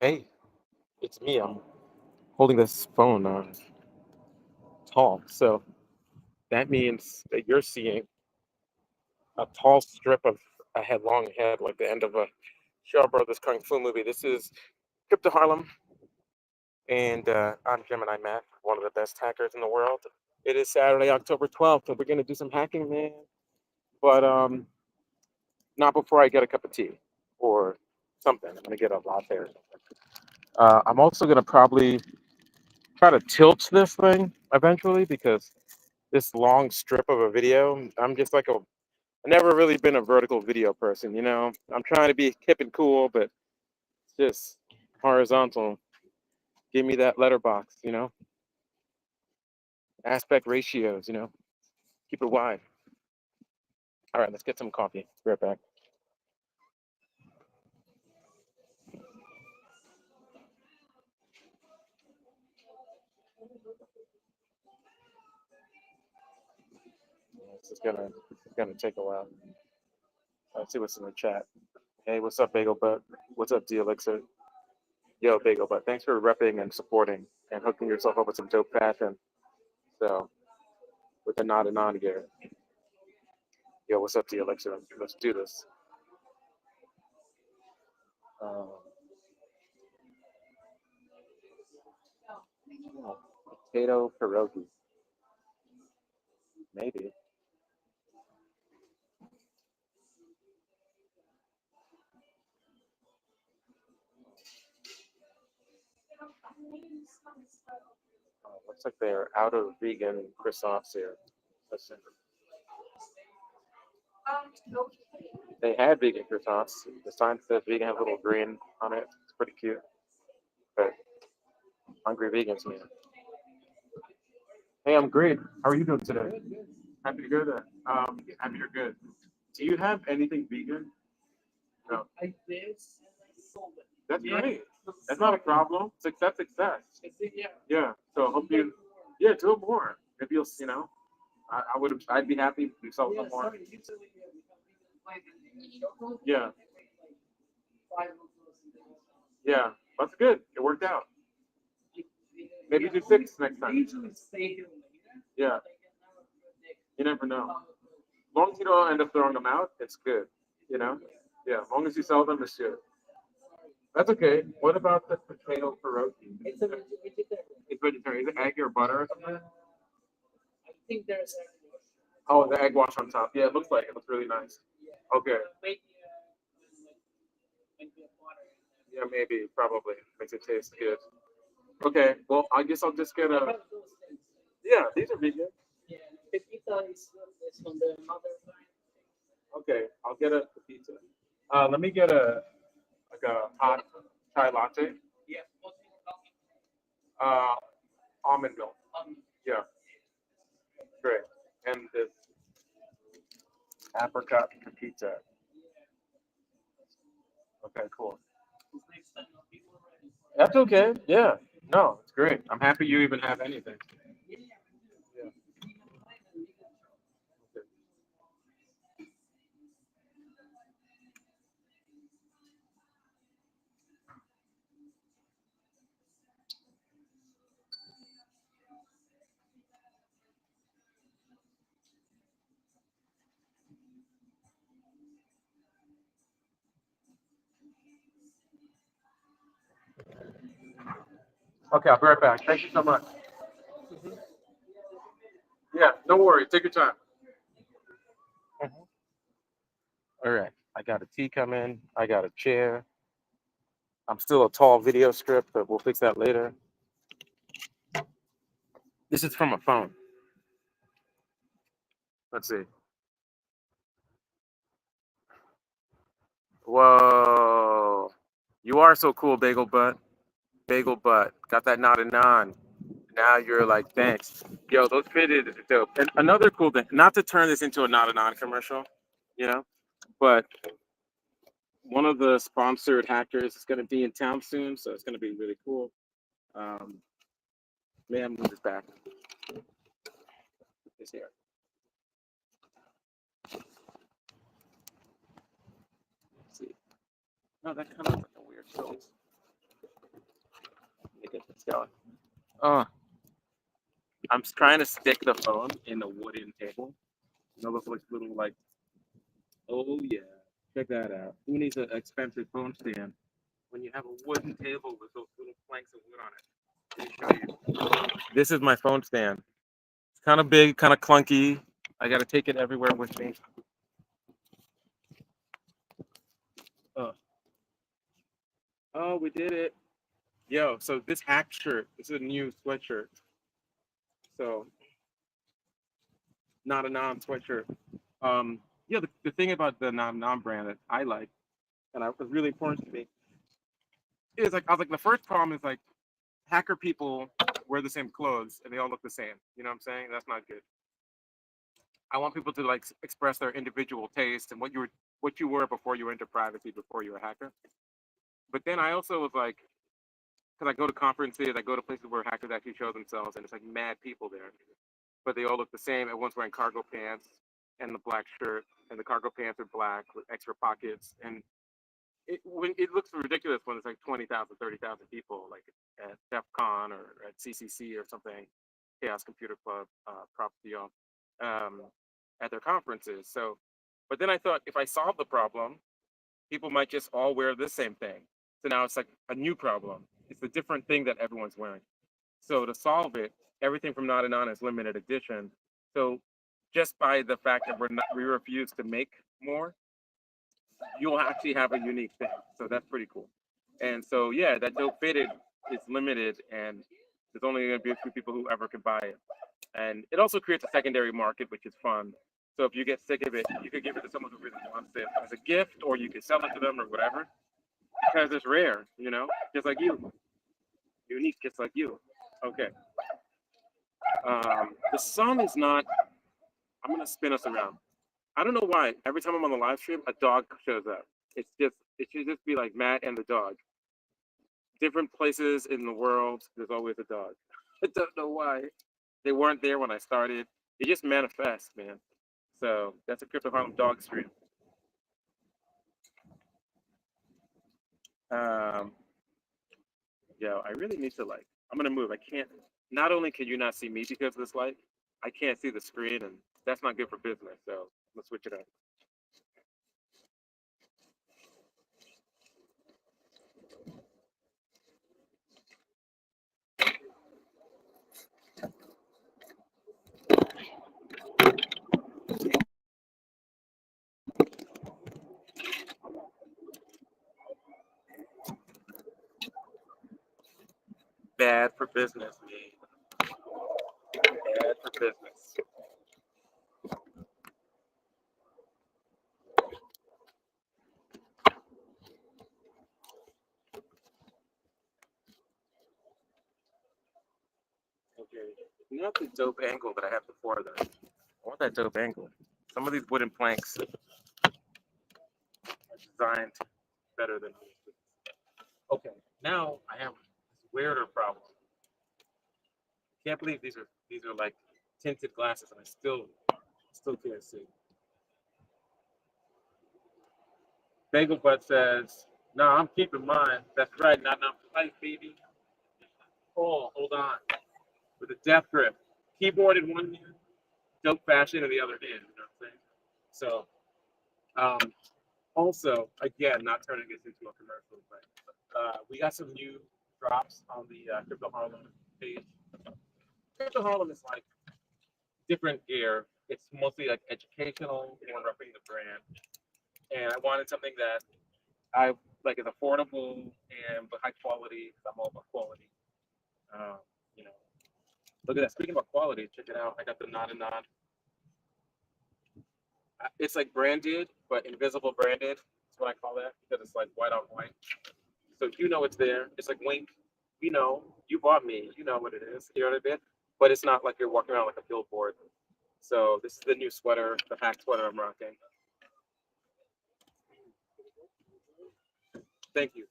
Hey, it's me. I'm holding this phone tall. So that means that you're seeing a tall strip of a head, long head, like the end of a Shaw Brothers Kung Fu movie. This is Crypto Harlem, and I'm Gemini Matt, one of the best hackers in the world. It is Saturday, October 12th, and we're going to do some hacking, man. But not before I get a cup of tea or something. I'm going to get a latte or something. I'm also going to probably try to tilt this thing eventually because this long strip of a video. I'm just like I never really been a vertical video person, you know. I'm trying to be hip and cool, but it's just horizontal. Give me that letterbox, you know. Aspect ratios, you know. Keep it wide. All right, let's get some coffee. Be right back. This is gonna take a while. Let's see what's in the chat. Hey, what's up, Bagel Butt? What's up, D Elixir? Yo, Bagel Butt. Thanks for repping and supporting and hooking yourself up with some dope fashion. So with the nod and on gear. Yo, what's up, D Elixir? Let's do this. Um, oh, potato pierogi, maybe. Looks like they're out of vegan croissants here. Let's see. They had vegan croissants. The sign says vegan, has a little green on it. It's pretty cute. But hungry vegans, man. Hey, I'm great. How are you doing today? Happy to go there. Happy you're good. Do you have anything vegan? No. That's great. That's not a problem. Success, success. Yeah. So I hope you, yeah, do it more. Maybe you'll, I would, I'd be happy if you sell some more. Yeah. Yeah. That's good. It worked out. Maybe do six next time. Yeah. You never know. As long as you don't end up throwing them out, it's good. You know? Yeah. As long as you sell them, it's good. That's okay. What about the potato pierogi? It's vegetarian. Is it egg or butter or something? Oh, the egg wash on top. Yeah, it looks like it. It looks really nice. Okay. Yeah, maybe, probably. Makes it taste good. Okay, well, I guess I'll just get a. Yeah, these are vegan. Okay, I'll get a pizza. Let me get like a hot chai latte. Uh, almond milk. Yeah, great. And this apricot pizza. Okay, cool. That's okay. Yeah. No, it's great. I'm happy you even have anything. Yeah. Okay, I'll be right back. Thank you so much. Yeah, no worries. Take your time. Mhm. All right. I got a tea coming. I got a chair. I'm still a tall video strip, but we'll fix that later. This is from a phone. Let's see. Whoa. You are so cool, Bagel Butt. Bagel Butt. Got that nodding on. Now you're like, thanks. Yo, those fitted dope. And another cool thing, not to turn this into a not a non commercial, you know, but one of the sponsored hackers is going to be in town soon, so it's going to be really cool. Um, May I move this back? It's here. Let's see. No, that kind of looks like a weird choice. get this going. Oh, I'm trying to stick the phone in a wooden table. You know, those like little like. Oh yeah, check that out. Who needs an expensive phone stand when you have a wooden table with those little planks of wood on it? Let me show you. This is my phone stand. It's kind of big, kind of clunky. I got to take it everywhere with me. Oh, oh, we did it. Yo, so this hack shirt, this is a new sweatshirt. So not a non sweatshirt. Yeah, the thing about the non brand that I like and I was really important to me is like I was like the first problem is like hacker people wear the same clothes and they all look the same. You know what I'm saying? That's not good. I want people to like express their individual taste and what you were before you were into privacy, before you were a hacker. But then I also was like, because I go to conferences, I go to places where hackers actually show themselves, and it's like mad people there, but they all look the same. Everyone's wearing cargo pants and the black shirt, and the cargo pants are black with extra pockets, and it looks ridiculous when it's like 20,000, 30,000 people, like at DEF CON or at CCC or something, Chaos Computer Club, Prop Deal, um, at their conferences. So, but then I thought if I solve the problem, people might just all wear the same thing. So now it's like a new problem. It's a different thing that everyone's wearing. So to solve it, everything from Not Anon is limited edition. So just by the fact that we refuse to make more, you'll actually have a unique thing. So that's pretty cool. And so yeah, that dope fitted is limited and there's only gonna be a few people who ever can buy it. And it also creates a secondary market, which is fun. So if you get sick of it, you could give it to someone who really wants it as a gift, or you could sell it to them or whatever, because it's rare, just like you, unique, just like you. Okay. The sun is not. I'm gonna spin us around. I don't know why. Every time I'm on the live stream, a dog shows up. It should just be like Matt and the dog. Different places in the world, there's always a dog. I don't know why. They weren't there when I started. They just manifest, man. So that's a Crypto Harlem dog stream. Um, yo, I really need to like. I'm gonna move. I can't. Not only can you not see me because of this light, I can't see the screen, and that's not good for business. So let's switch it up. Bad for business, man. Bad for business. Okay. Not the dope angle that I had before, though. I want that dope angle. Some of these wooden planks are designed better than others. Okay. Now I have this weirder problem. Can't believe these are like tinted glasses, and I still can't see. Bagel Butt says, "No, I'm keeping mine. That's right, not enough life, baby. Oh, hold on. With a death grip, keyboard in one hand, dope fashion in the other hand. You know what I'm saying? So, also, again, not turning this into a commercial, but we got some new drops on the Crypto Harlem page. Crypto Harlem is like different gear. It's mostly like educational, more repping the brand. And I wanted something that I like is affordable and but high quality because I'm all about quality. Um, you know, look at that. Speaking about quality, check it out. I got the Not a Nod. It's like branded, but invisible branded. That's what I call that because it's like white on white. So you know it's there. It's like Wink. You bought me. You know what it is. You know what I mean? But it's not like you're walking around like a billboard. So this is the new sweater, the hack sweater I'm rocking. Thank you.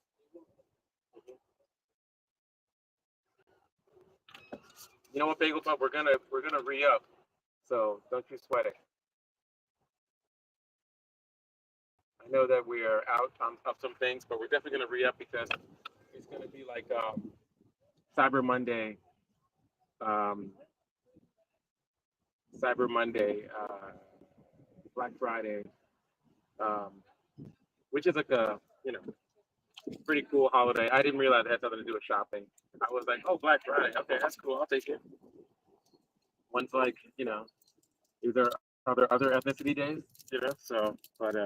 You know what, Bagel Top? We're gonna re up. So don't you sweat it. I know that we are out on of some things, but we're definitely gonna re up because it's gonna be like Cyber Monday, um, Cyber Monday, Black Friday, um, which is like a pretty cool holiday. I didn't realize it had something to do with shopping. I was like, oh, Black Friday, okay, that's cool, I'll take it. One's like, is there are there other ethnicity days, So, but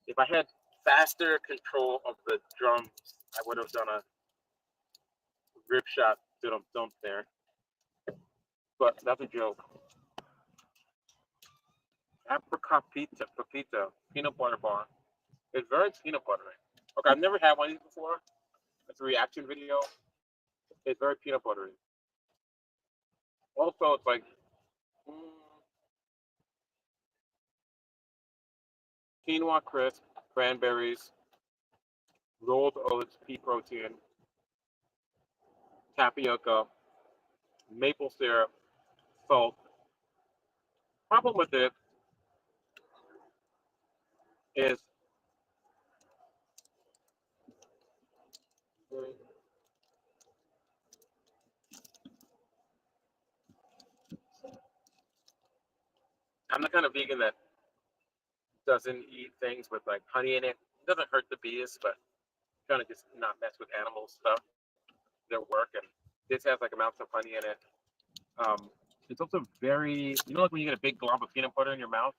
if I had faster control of the drums, I would have done a rip shot don't there. But that's a joke. Apricot pizza, pepito, peanut butter bar. It's very peanut buttery. Okay, I've never had one of these before. It's a reaction video. It's very peanut buttery. Also, it's like mm, quinoa crisp, cranberries, rolled oats, pea protein, tapioca, maple syrup, salt. Problem with it is mm, I'm the kind of vegan that doesn't eat things with like honey in it. It doesn't hurt the bees, but kind of just not mess with animal stuff, their work. And this has like amounts of honey in it. It's also very, like when you get a big glob of peanut butter in your mouth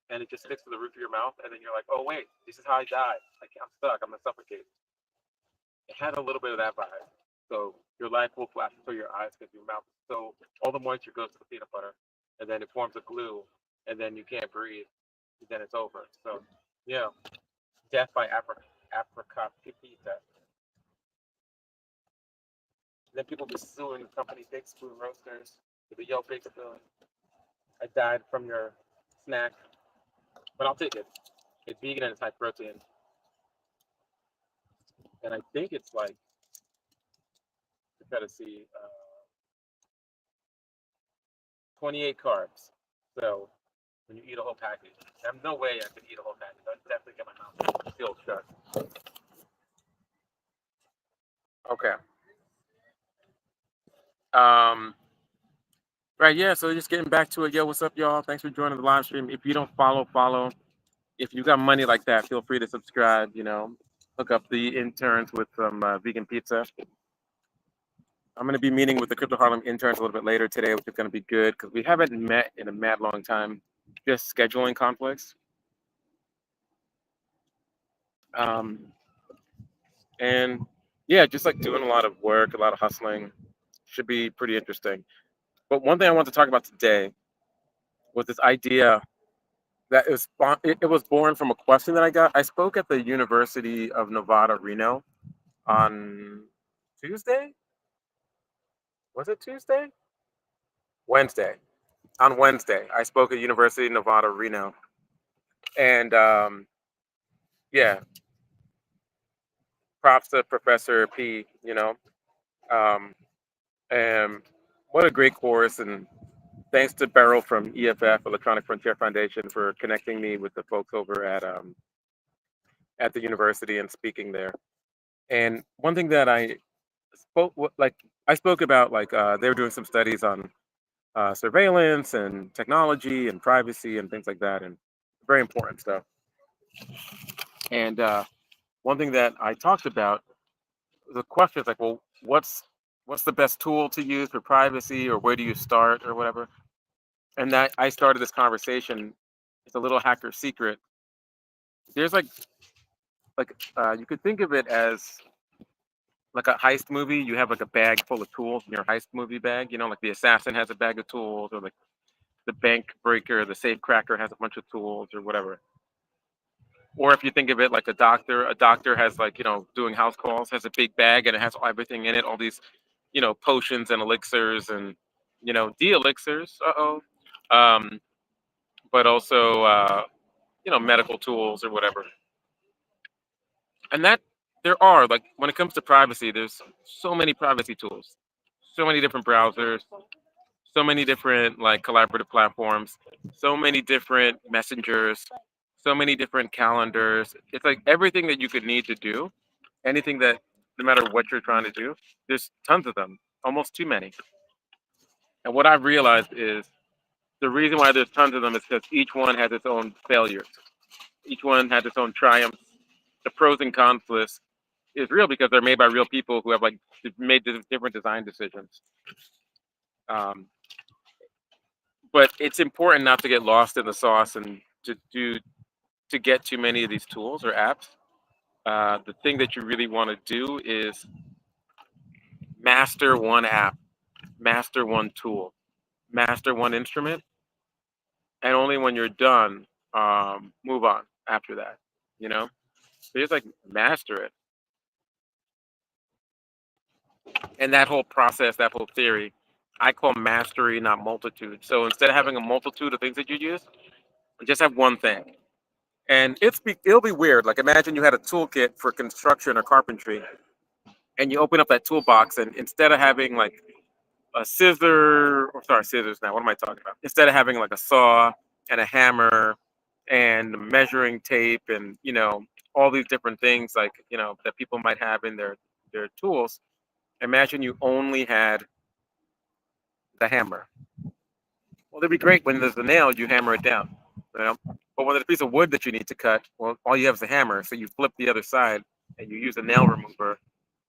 and it just sticks to the roof of your mouth, and then you're like, oh wait, this is how I die. Like I'm stuck. I'm gonna suffocate. It had a little bit of that vibe. So your life will flash before your eyes because your mouth. So all the moisture goes to the peanut butter, and then it forms a glue, and then you can't breathe. And then it's over. So yeah, death by apricot pizza. Then people be suing the company Big Spoon Roasters to be yo Big Spoon. I died from your snack, but I'll take it. It's vegan and it's high protein, and I think it's like to try to see 28 carbs. So when you eat a whole package, there's no way I could eat a whole package. I'd definitely get my mouth filled shut. Okay. Um. Right. Yeah. So just getting back to it. Yo, what's up, y'all? Thanks for joining the live stream. If you don't follow, follow. If you got money like that, feel free to subscribe. Hook up the interns with some vegan pizza. I'm going to be meeting with the Crypto Harlem interns a little bit later today, which is going to be good because we haven't met in a mad long time. Just scheduling conflicts. Um, and yeah, just like doing a lot of work, a lot of hustling. Should be pretty interesting. But one thing I want to talk about today was this idea that it was born from a question that I got. I spoke at the University of Nevada, Reno on Tuesday. Was it Tuesday? Wednesday. On Wednesday, I spoke at University of Nevada, Reno, and yeah, props to Professor P. Um, and what a great course, and thanks to Beryl from EFF, Electronic Frontier Foundation, for connecting me with the folks over at the university and speaking there. And one thing that I spoke about, like they were doing some studies on surveillance and technology and privacy and things like that, and very important stuff. And one thing that I talked about, the question is like, well, what's the best tool to use for privacy, or where do you start, or whatever. And that I started this conversation. It's a little hacker secret. There's you could think of it as like a heist movie. You have like a bag full of tools in your heist movie bag. Like the assassin has a bag of tools, or like the bank breaker, the safe cracker has a bunch of tools, or whatever. Or if you think of it like a doctor has like, doing house calls, has a big bag and it has everything in it, all these, potions and elixirs and, de-elixirs, um, but also, medical tools or whatever. And that there are, like, when it comes to privacy, there's so many privacy tools, so many different browsers, so many different like collaborative platforms, so many different messengers, so many different calendars. It's like everything that you could need to do, anything that no matter what you're trying to do. There's tons of them, almost too many. And what I've realized is the reason why there's tons of them is because each one has its own failures. Each one has its own triumphs. The pros and cons list is real because they're made by real people who have like made different design decisions. Um, but it's important not to get lost in the sauce and to get too many of these tools or apps. The thing that you really want to do is master one app, master one tool, master one instrument, and only when you're done, move on after that. You know, so just like master it, and that whole process, that whole theory, I call mastery, not multitude. So instead of having a multitude of things that you use, just have one thing. And it'll be weird. Like imagine you had a toolkit for construction or carpentry, and you open up that toolbox, and instead of having like a scissor, or sorry, scissors now. What am I talking about? Instead of having like a saw and a hammer and measuring tape and all these different things like that people might have in their tools. Imagine you only had the hammer. Well, it'd be great when there's a nail, you hammer it down. You know, but when there's a piece of wood that you need to cut, well, all you have is a hammer. So you flip the other side and you use a nail remover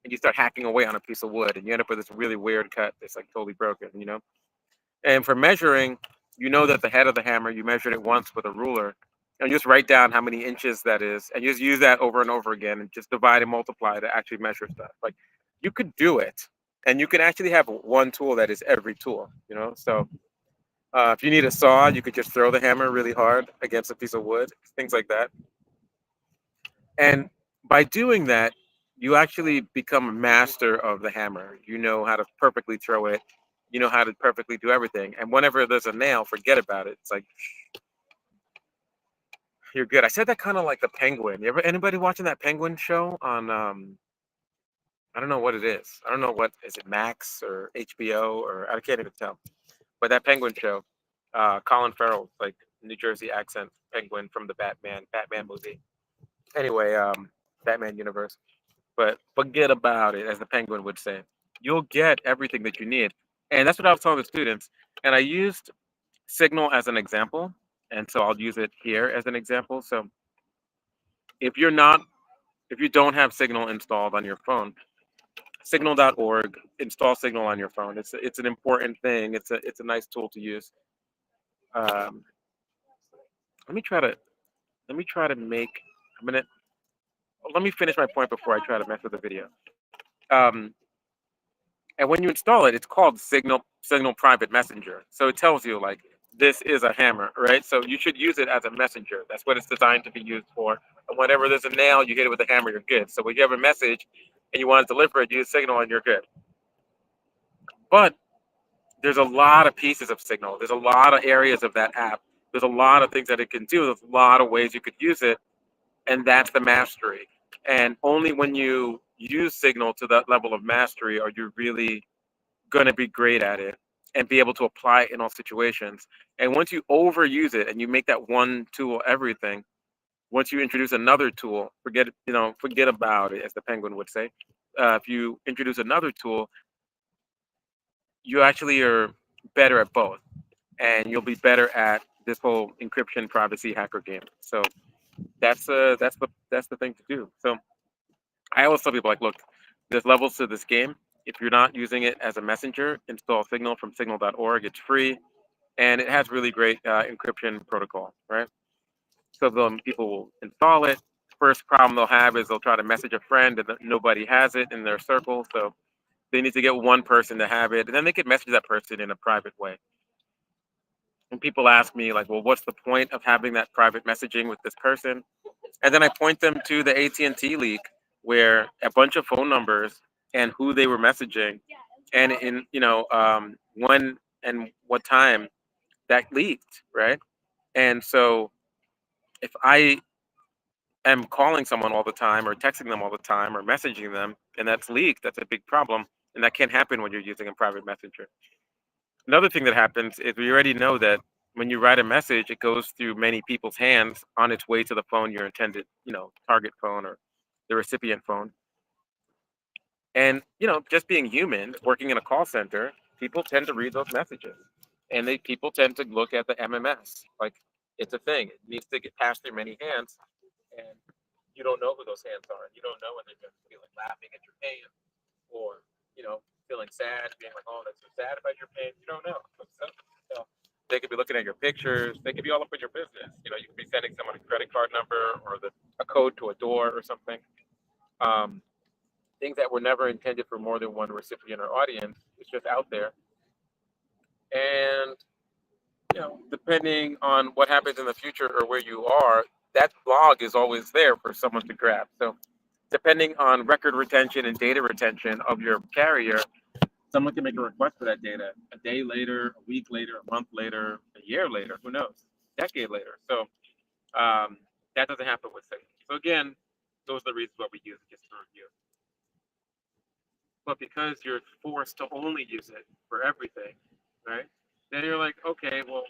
and you start hacking away on a piece of wood and you end up with this really weird cut that's like totally broken. And for measuring, you know that the head of the hammer, you measured it once with a ruler, and just write down how many inches that is, and just use that over and over again, and just divide and multiply to actually measure stuff. Like you could do it, and you can actually have one tool that is every tool. So if you need a saw, you could just throw the hammer really hard against a piece of wood, things like that. And by doing that, you actually become a master of the hammer. You know how to perfectly throw it. You know how to perfectly do everything. And whenever there's a nail, forget about it. It's like you're good. I said that kind of like the Penguin. You ever anybody watching that Penguin show on I don't know what it is. I don't know what is it Max or HBO or I can't even tell. But that Penguin show, Colin Farrell, like New Jersey accent Penguin from the Batman movie. Anyway, Batman universe. But forget about it, as the Penguin would say. You'll get everything that you need. And that's what I was telling the students. And I used Signal as an example. And so I'll use it here as an example. So if you're not, if you don't have Signal installed on your phone, signal.org, install Signal on your phone. It's an important thing. It's a nice tool to use. Um, let me try to make. I'm gonna let me finish my point before I try to mess with the video. Um, And when you install it, it's called Signal Private Messenger. So it tells you like this is a hammer, right? So you should use it as a messenger. That's what it's designed to be used for. And whenever there's a nail, you hit it with a hammer, you're good. So when you have a message and you want to deliver it, you use Signal and you're good. But there's a lot of pieces of Signal. There's a lot of areas of that app. There's a lot of things that it can do. There's a lot of ways you could use it, and that's the mastery. And only when you use Signal to that level of mastery are you really going to be great at it and be able to apply it in all situations. And once you overuse it and you make that one tool everything, once you introduce another tool, forget about it, as the Penguin would say. If you introduce another tool, you actually are better at both, and you'll be better at this whole encryption privacy hacker game. So that's the thing to do. So I always tell people like, look, there's levels to this game. If you're not using it as a messenger, install Signal from signal.org. It's free and it has really great encryption protocol, right? So then people will install it. First problem they'll have is they'll try to message a friend and nobody has it in their circle. So they need to get one person to have it, and then they can message that person in a private way. And people ask me like, well, what's the point of having that private messaging with this person? And then I point them to the AT&T leak where a bunch of phone numbers and who they were messaging and in when and what time that leaked, right? And so if I am calling someone all the time or texting them all the time or messaging them and that's leaked, that's a big problem. And that can't happen when you're using a private messenger. Another thing that happens is we already know that when you write a message, it goes through many people's hands on its way to the phone, your intended, target phone or the recipient phone. And just being human, working in a call center, people tend to read those messages, and people tend to look at the MMS like it's a thing. It needs to get passed through many hands, and you don't know who those hands are. You don't know when they're going to be like laughing at your pain, or feeling sad, being like, "Oh, that's so sad about your pain." You don't know. So they could be looking at your pictures. They could be all up in your business. You could be sending someone a credit card number or a code to a door or something. Um, Things that were never intended for more than one recipient or audience. It's just out there, and depending on what happens in the future or where you are, that blog is always there for someone to grab. So depending on record retention and data retention of your carrier, someone can make a request for that data a day later, a week later, a month later, a year later, who knows, decade later. So that doesn't happen with Signal. So again, those are the reasons why we use it, just to review. But because you're forced to only use it for everything, right? Then you're like, okay, well,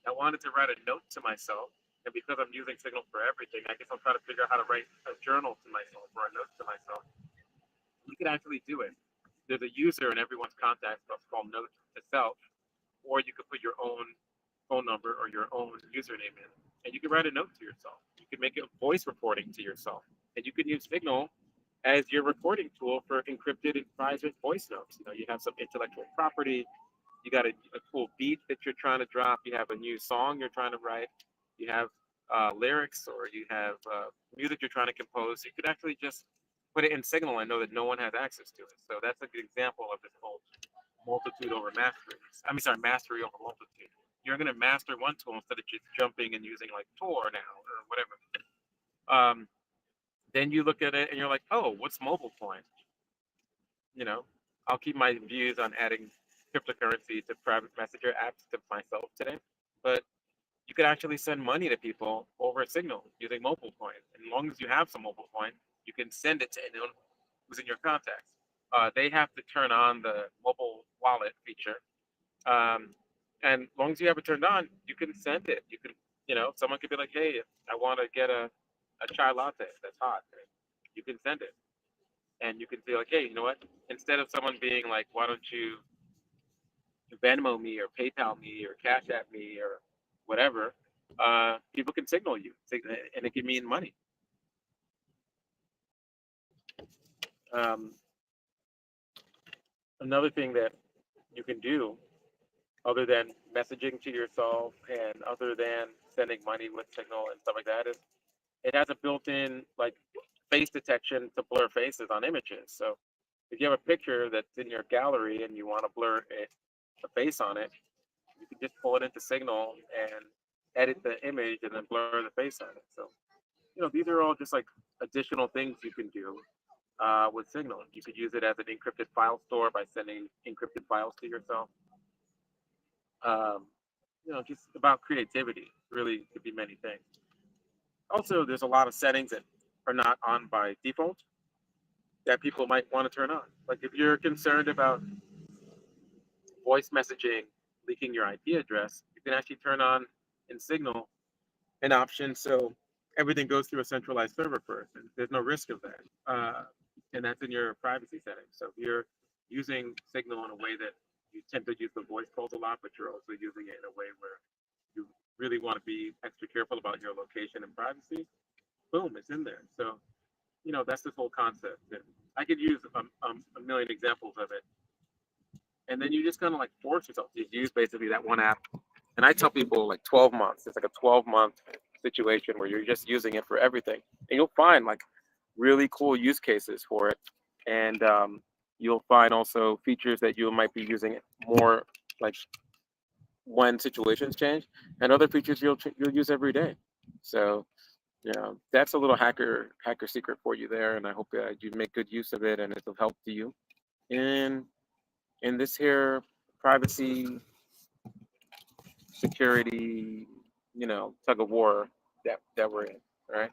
I wanted to write a note to myself, and because I'm using Signal for everything, I guess I'll try to figure out how to write a journal to myself or a note to myself. You can actually do it. There's a user in everyone's contact book called Note to Self, or you could put your own phone number or your own username in, and you can write a note to yourself. You can make a voice recording to yourself, and you can use Signal as your recording tool for encrypted and private voice notes. You have some intellectual property, you got a cool beat that you're trying to drop, you have a new song you're trying to write, you have lyrics, or you have music you're trying to compose. You could actually just put it in Signal and know that no one has access to it. So that's a good example of this whole multitude over mastery. Mastery over multitude. You're going to master one tool instead of just jumping and using like Tor now or whatever. Then you look at it and you're like, oh, what's MobileCoin? I'll keep my views on adding cryptocurrency to private messenger apps to myself today, but you could actually send money to people over a Signal using MobileCoin. And as long as you have some MobileCoin, you can send it to anyone who's in your contacts. They have to turn on the mobile wallet feature, and as long as you have it turned on, you can send it. You can, someone could be like, "Hey, I want to get a chai latte that's hot." You can send it, and you can be like, "Hey, you know what? Instead of someone being like, why don't you Venmo me or PayPal me or Cash App me or whatever," people can signal you, and it can mean money. Another thing that you can do, other than messaging to yourself and other than sending money with Signal and stuff like that, is it has a built-in like face detection to blur faces on images. So if you have a picture that's in your gallery and you want to blur a face on it, you can just pull it into Signal and edit the image and then blur the face on it. So these are all just like additional things you can do with Signal. You could use it as an encrypted file store by sending encrypted files to yourself. Um, just about creativity. Really, could be many things. Also, there's a lot of settings that are not on by default that people might want to turn on. Like if you're concerned about voice messaging leaking your IP address, you can actually turn on in Signal an option so everything goes through a centralized server first, and there's no risk of that. And that's in your privacy settings. So if you're using Signal in a way that you tend to use the voice calls a lot, but you're also using it in a way where you really want to be extra careful about your location and privacy, boom, it's in there. So, that's this whole concept. And I could use a million examples of it. And then you just kind of like force yourself to use basically that one app. And I tell people like 12 months. It's like a 12-month situation where you're just using it for everything. And you'll find like really cool use cases for it. And you'll find also features that you might be using more like when situations change, and other features you'll use every day. So that's a little hacker secret for you there, and I hope you make good use of it and it'll help you in this here privacy security tug of war that we're in. All right.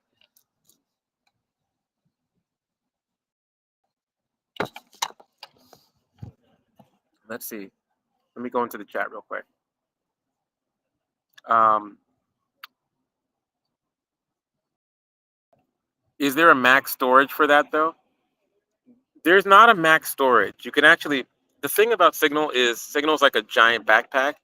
Let's see. Let me go into the chat real quick. Is there a max storage for that though? There's not a max storage. You can actually. The thing about Signal is Signal's like a giant backpack,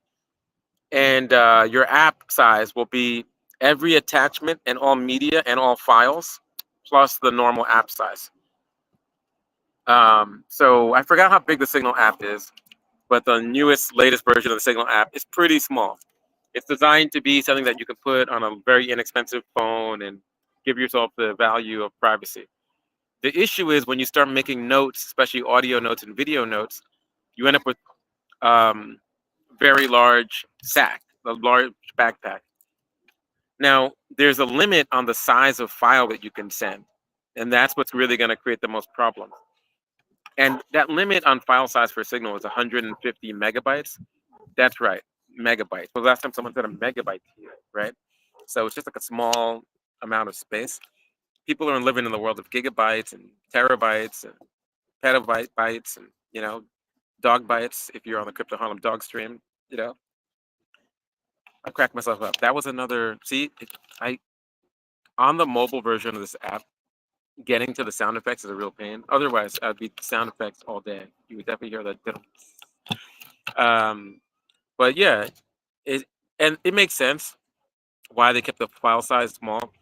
and your app size will be every attachment and all media and all files plus the normal app size. So I forgot how big the Signal app is, but the newest, latest version of the Signal app is pretty small. It's designed to be something that you can put on a very inexpensive phone and give yourself the value of privacy. The issue is when you start making notes, especially audio notes and video notes, you end up with um, very large sack, a large backpack. Now, there's a limit on the size of file that you can send, and that's what's really going to create the most problems. And that limit on file size for Signal is 150 megabytes. That's right, megabytes. Well, last time someone said a megabyte to you, right? So it's just like a small amount of space. People are living in the world of gigabytes and terabytes and petabytes and dog bites. If you're on the Crypto Harlem dog stream, you know, I cracked myself up. That was another. See, I on the mobile version of this app, getting to the sound effects is a real pain. Otherwise, I'd be sound effects all day. You would definitely hear that. Um, but yeah, it and it makes sense why they kept the file size small.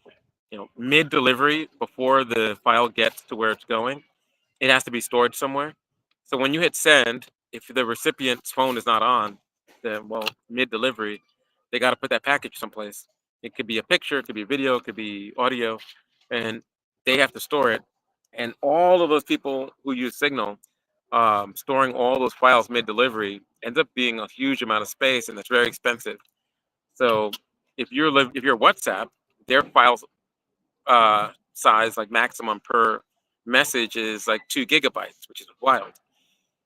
Mid delivery before the file gets to where it's going, it has to be stored somewhere. So when you hit send, if the recipient's phone is not on, then well, mid delivery, they got to put that package someplace. It could be a picture, it could be a video, it could be audio, and they have to store it. And all of those people who use Signal, storing all those files mid delivery ends up being a huge amount of space, and it's very expensive. So if you're WhatsApp, their files size, like maximum per message, is like 2 gigabytes, which is wild.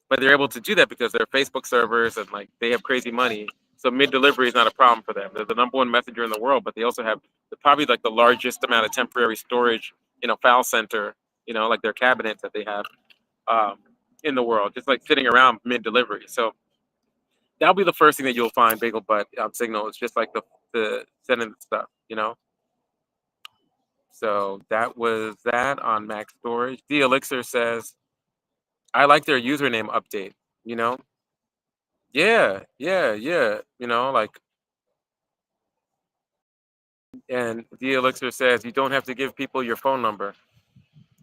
But they're able to do that because they're Facebook servers and like they have crazy money. So mid delivery is not a problem for them. They're the number one messenger in the world, but they also have probably like the largest amount of temporary storage, file center, like their cabinets that they have um, in the world, just like sitting around mid delivery. So that'll be the first thing that you'll find Bagel Butt on Signal. It's just like the sending stuff. So that was that on Mac Storage. The Elixir says, I like their username update, you know? Yeah, yeah, yeah. And the Elixir says you don't have to give people your phone number.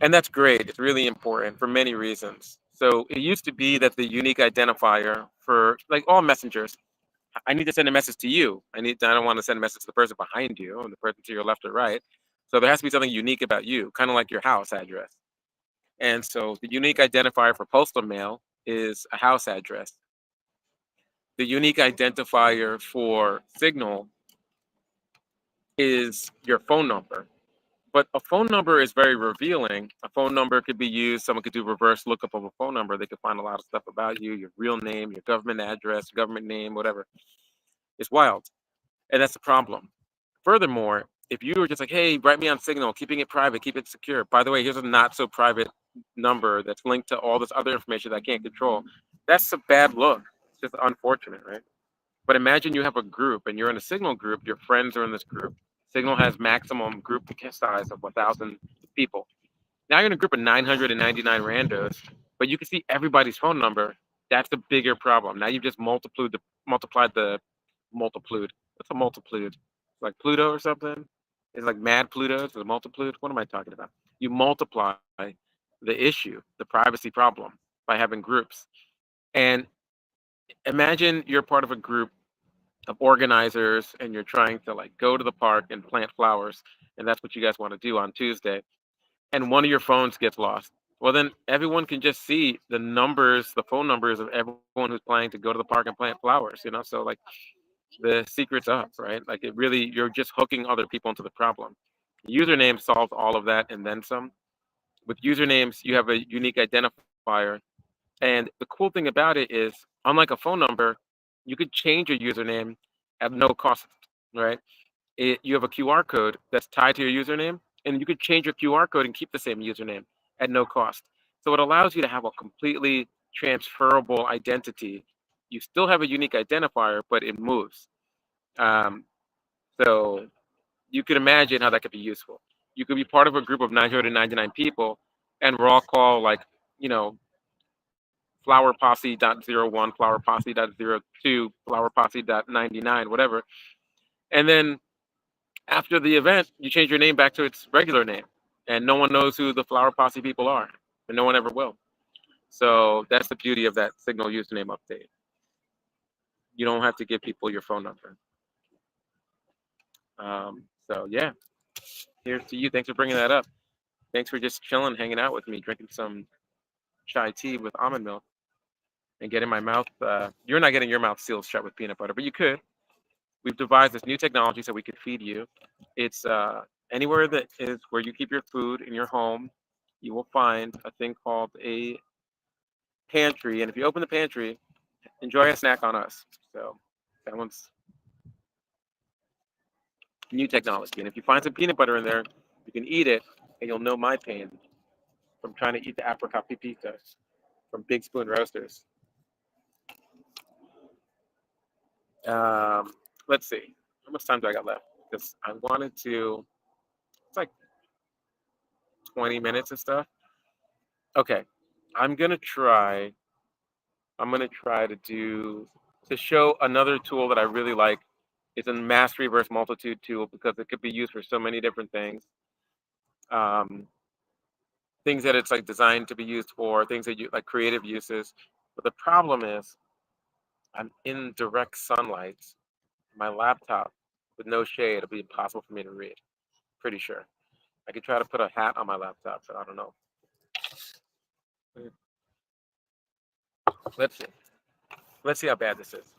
And that's great. It's really important for many reasons. So it used to be that the unique identifier for like all messengers, I need to send a message to you. I don't want to send a message to the person behind you and the person to your left or right. So there has to be something unique about you, kind of like your house address. And so the unique identifier for postal mail is a house address. The unique identifier for Signal is your phone number. But a phone number is very revealing. A phone number could be used, someone could do reverse lookup of a phone number. They could find a lot of stuff about you, your real name, your government address, government name, whatever. It's wild. And that's the problem. Furthermore, if you were just like, hey, write me on Signal, keeping it private, keep it secure. By the way, here's a not so private number that's linked to all this other information that I can't control. That's a bad look. It's just unfortunate, right? But imagine you have a group and you're in a Signal group, your friends are in this group. Signal has maximum group size of 1,000 people. Now you're in a group of 999 randos, but you can see everybody's phone number. That's the bigger problem. Now you've just multiplied the multiplude. What's a multiplude? Like Pluto or something? It's like mad Pluto. It's a multiplude. What am I talking about? You multiply the issue, the privacy problem, by having groups. And imagine you're part of a group of organizers and you're trying to like go to the park and plant flowers, and that's what you guys want to do on Tuesday, and one of your phones gets lost. Well, then everyone can just see the phone numbers of everyone who's planning to go to the park and plant flowers. So like the secret's up, right? Like you're just hooking other people into the problem. Username solves all of that and then some. With usernames, you have a unique identifier. And the cool thing about it is, unlike a phone number, you could change your username at no cost, right? You have a QR code that's tied to your username, and you could change your QR code and keep the same username at no cost. So it allows you to have a completely transferable identity. You still have a unique identifier, but it moves. Um, so you could imagine how that could be useful. You could be part of a group of 999 people, and we're all called like you know, flower posse.01, flower posse.02, flower posse.99, whatever. And then after the event, you change your name back to its regular name, and no one knows who the flower posse people are, and no one ever will. So that's the beauty of that Signal username update. You don't have to give people your phone number. So yeah, here's to you. Thanks for bringing that up. Thanks for just chilling, hanging out with me, drinking some chai tea with almond milk, and getting my mouth. You're not getting your mouth sealed shut with peanut butter, but you could. We've devised this new technology so we could feed you. It's anywhere that is where you keep your food in your home, you will find a thing called a pantry. And if you open the pantry, enjoy a snack on us. So that one's new technology. And if you find some peanut butter in there, you can eat it and you'll know my pain from trying to eat the apricot pipita from Big Spoon Roasters. Let's see. How much time do I got left? Because I wanted to, it's like 20 minutes and stuff. Okay. I'm going to try to show another tool that I really like. It's a mastery versus multitude tool because it could be used for so many different things. Things that it's like designed to be used for, things that you like creative uses. But the problem is I'm in direct sunlight. My laptop with no shade, it'll be impossible for me to read. Pretty sure. I could try to put a hat on my laptop, but I don't know. Let's see. Let's see how bad this is.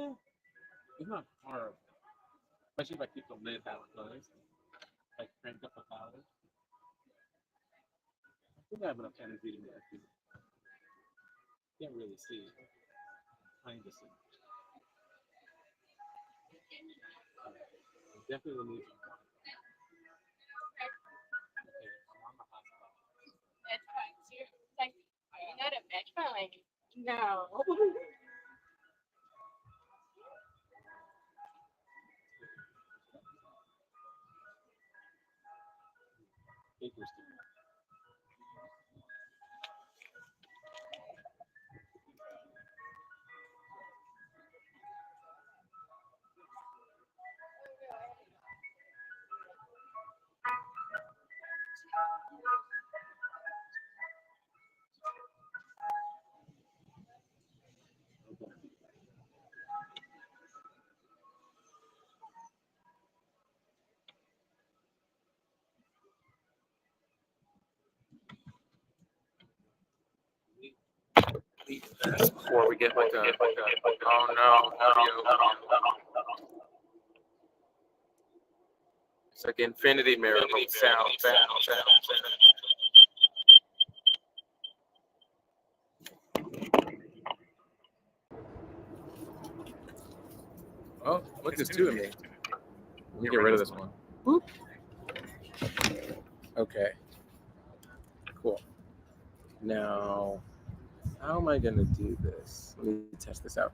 Yeah, it's not horrible. Especially if I keep the lid that closed. Like crank up the power. I think I have enough energy to make it. Can't really see. Kind of see. Definitely need some water. Okay, I'm on the hotspot. That's fine. So you're like, are you not a match phone? Like, no. Interesting. Before we get like a oh no, audio. It's like infinity mirror from sound. Oh, look, there's two of me. Let me get rid of this one. Boop. Okay. Cool. Now, how am I going to do this? Let me test this out.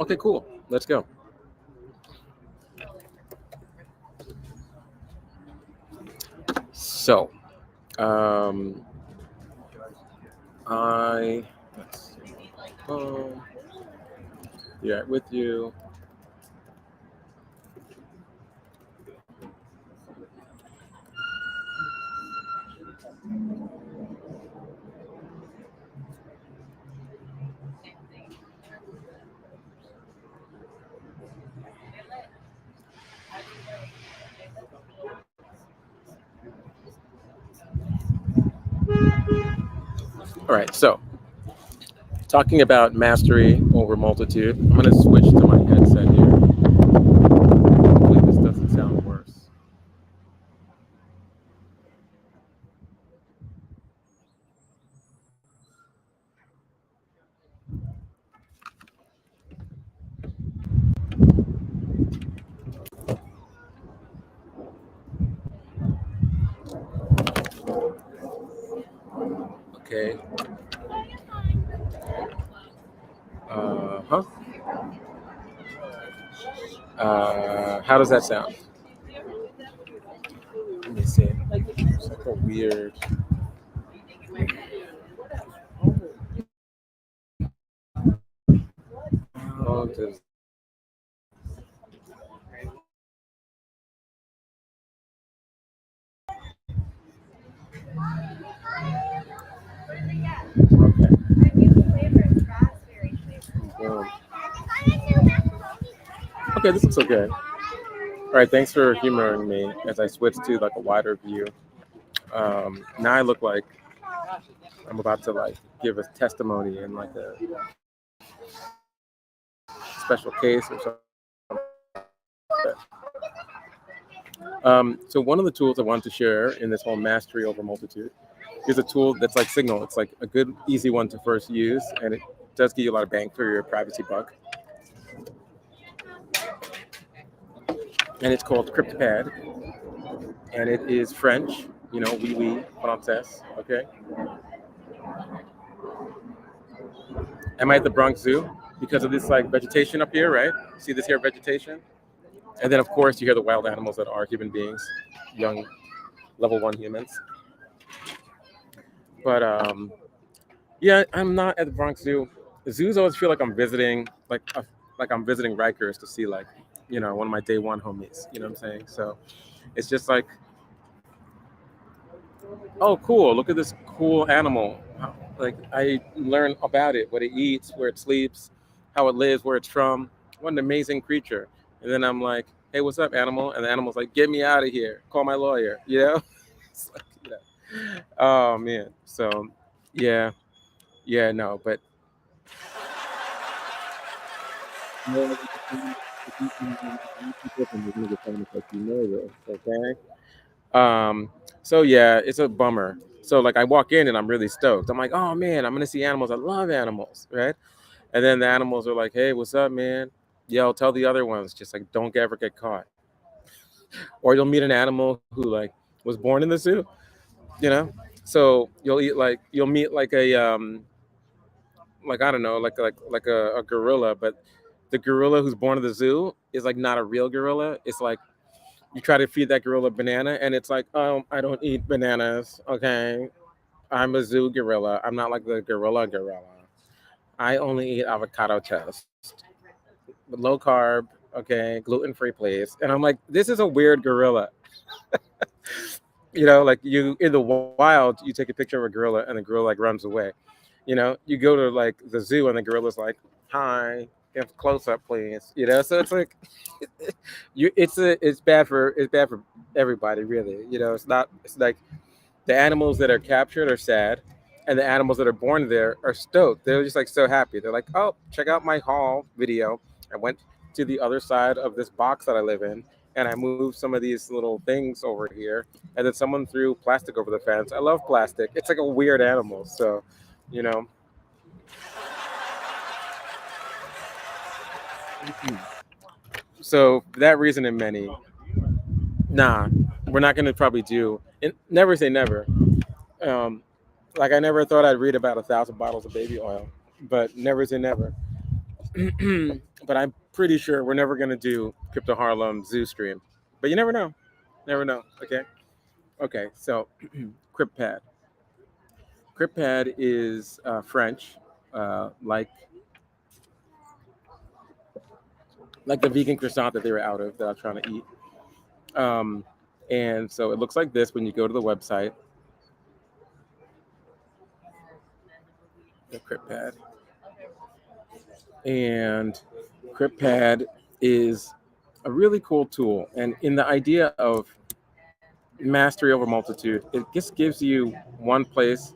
Okay, cool. Let's go. So, let's see. Oh, yeah, with you. All right, so talking about mastery over multitude, I'm going to switch to my headset here. Hopefully, this doesn't sound worse. Okay. Huh? How does that sound? Let me see. It's like a weird. Oh, um, okay, this looks okay. All right, thanks for humoring me as I switch to like a wider view. Now I look like I'm about to like give a testimony in like a special case or something. So one of the tools I wanted to share in this whole mastery over multitude is a tool that's like Signal. It's like a good, easy one to first use, and it does give you a lot of bang for your privacy buck. And it's called CryptPad, and it is French. You know, oui, français. Okay. Am I at the Bronx Zoo because of this like vegetation up here? Right. See this here vegetation, and then of course you hear the wild animals that are human beings, young level 1 humans. But yeah, I'm not at the Bronx Zoo. The zoos always feel like I'm visiting, like I'm visiting Rikers to see like, you know, one of my day one homies. You know what I'm saying? So it's just like, oh, cool! Look at this cool animal. Like I learn about it, what it eats, where it sleeps, how it lives, where it's from. What an amazing creature! And then I'm like, hey, what's up, animal? And the animal's like, get me out of here. Call my lawyer. You know? It's like, you know. Oh man. So yeah, yeah, no, but okay. So yeah, it's a bummer. So like I walk in and I'm really stoked. I'm like, oh man, I'm gonna see animals. I love animals, right? And then the animals are like, hey, what's up, man? Yo, tell the other ones, just like don't ever get caught. Or you'll meet an animal who like was born in the zoo, you know? So you'll meet like a like I don't know, like a gorilla, but the gorilla who's born in the zoo is like not a real gorilla. It's like you try to feed that gorilla a banana and it's like, oh, I don't eat bananas. Okay. I'm a zoo gorilla. I'm not like the gorilla. I only eat avocado toast. With low carb, okay, gluten free, please. And I'm like, this is a weird gorilla. You know, like you in the wild, you take a picture of a gorilla and the gorilla like runs away. You know, you go to like the zoo and the gorilla's like, hi, if close up, please. You know, so it's like it's bad for everybody, really. You know, it's like the animals that are captured are sad, and the animals that are born there are stoked. They're just like so happy. They're like, oh, check out my haul video. I went to the other side of this box that I live in, and I moved some of these little things over here, and then someone threw plastic over the fence. I love plastic. It's like a weird animal. So, you know. So for that reason and many, nah, we're not gonna probably do. And never say never. Um, like I never thought I'd read about 1,000 bottles of baby oil, but never say never. But I'm pretty sure we're never gonna do Crypto Harlem Zoo stream. But you never know. Never know. Okay. Okay. So CryptPad. CryptPad is French, like the vegan croissant that they were out of that I'm trying to eat. Um, and so it looks like this when you go to the website. The CryptPad. And CryptPad is a really cool tool. And in the idea of mastery over multitude, it just gives you one place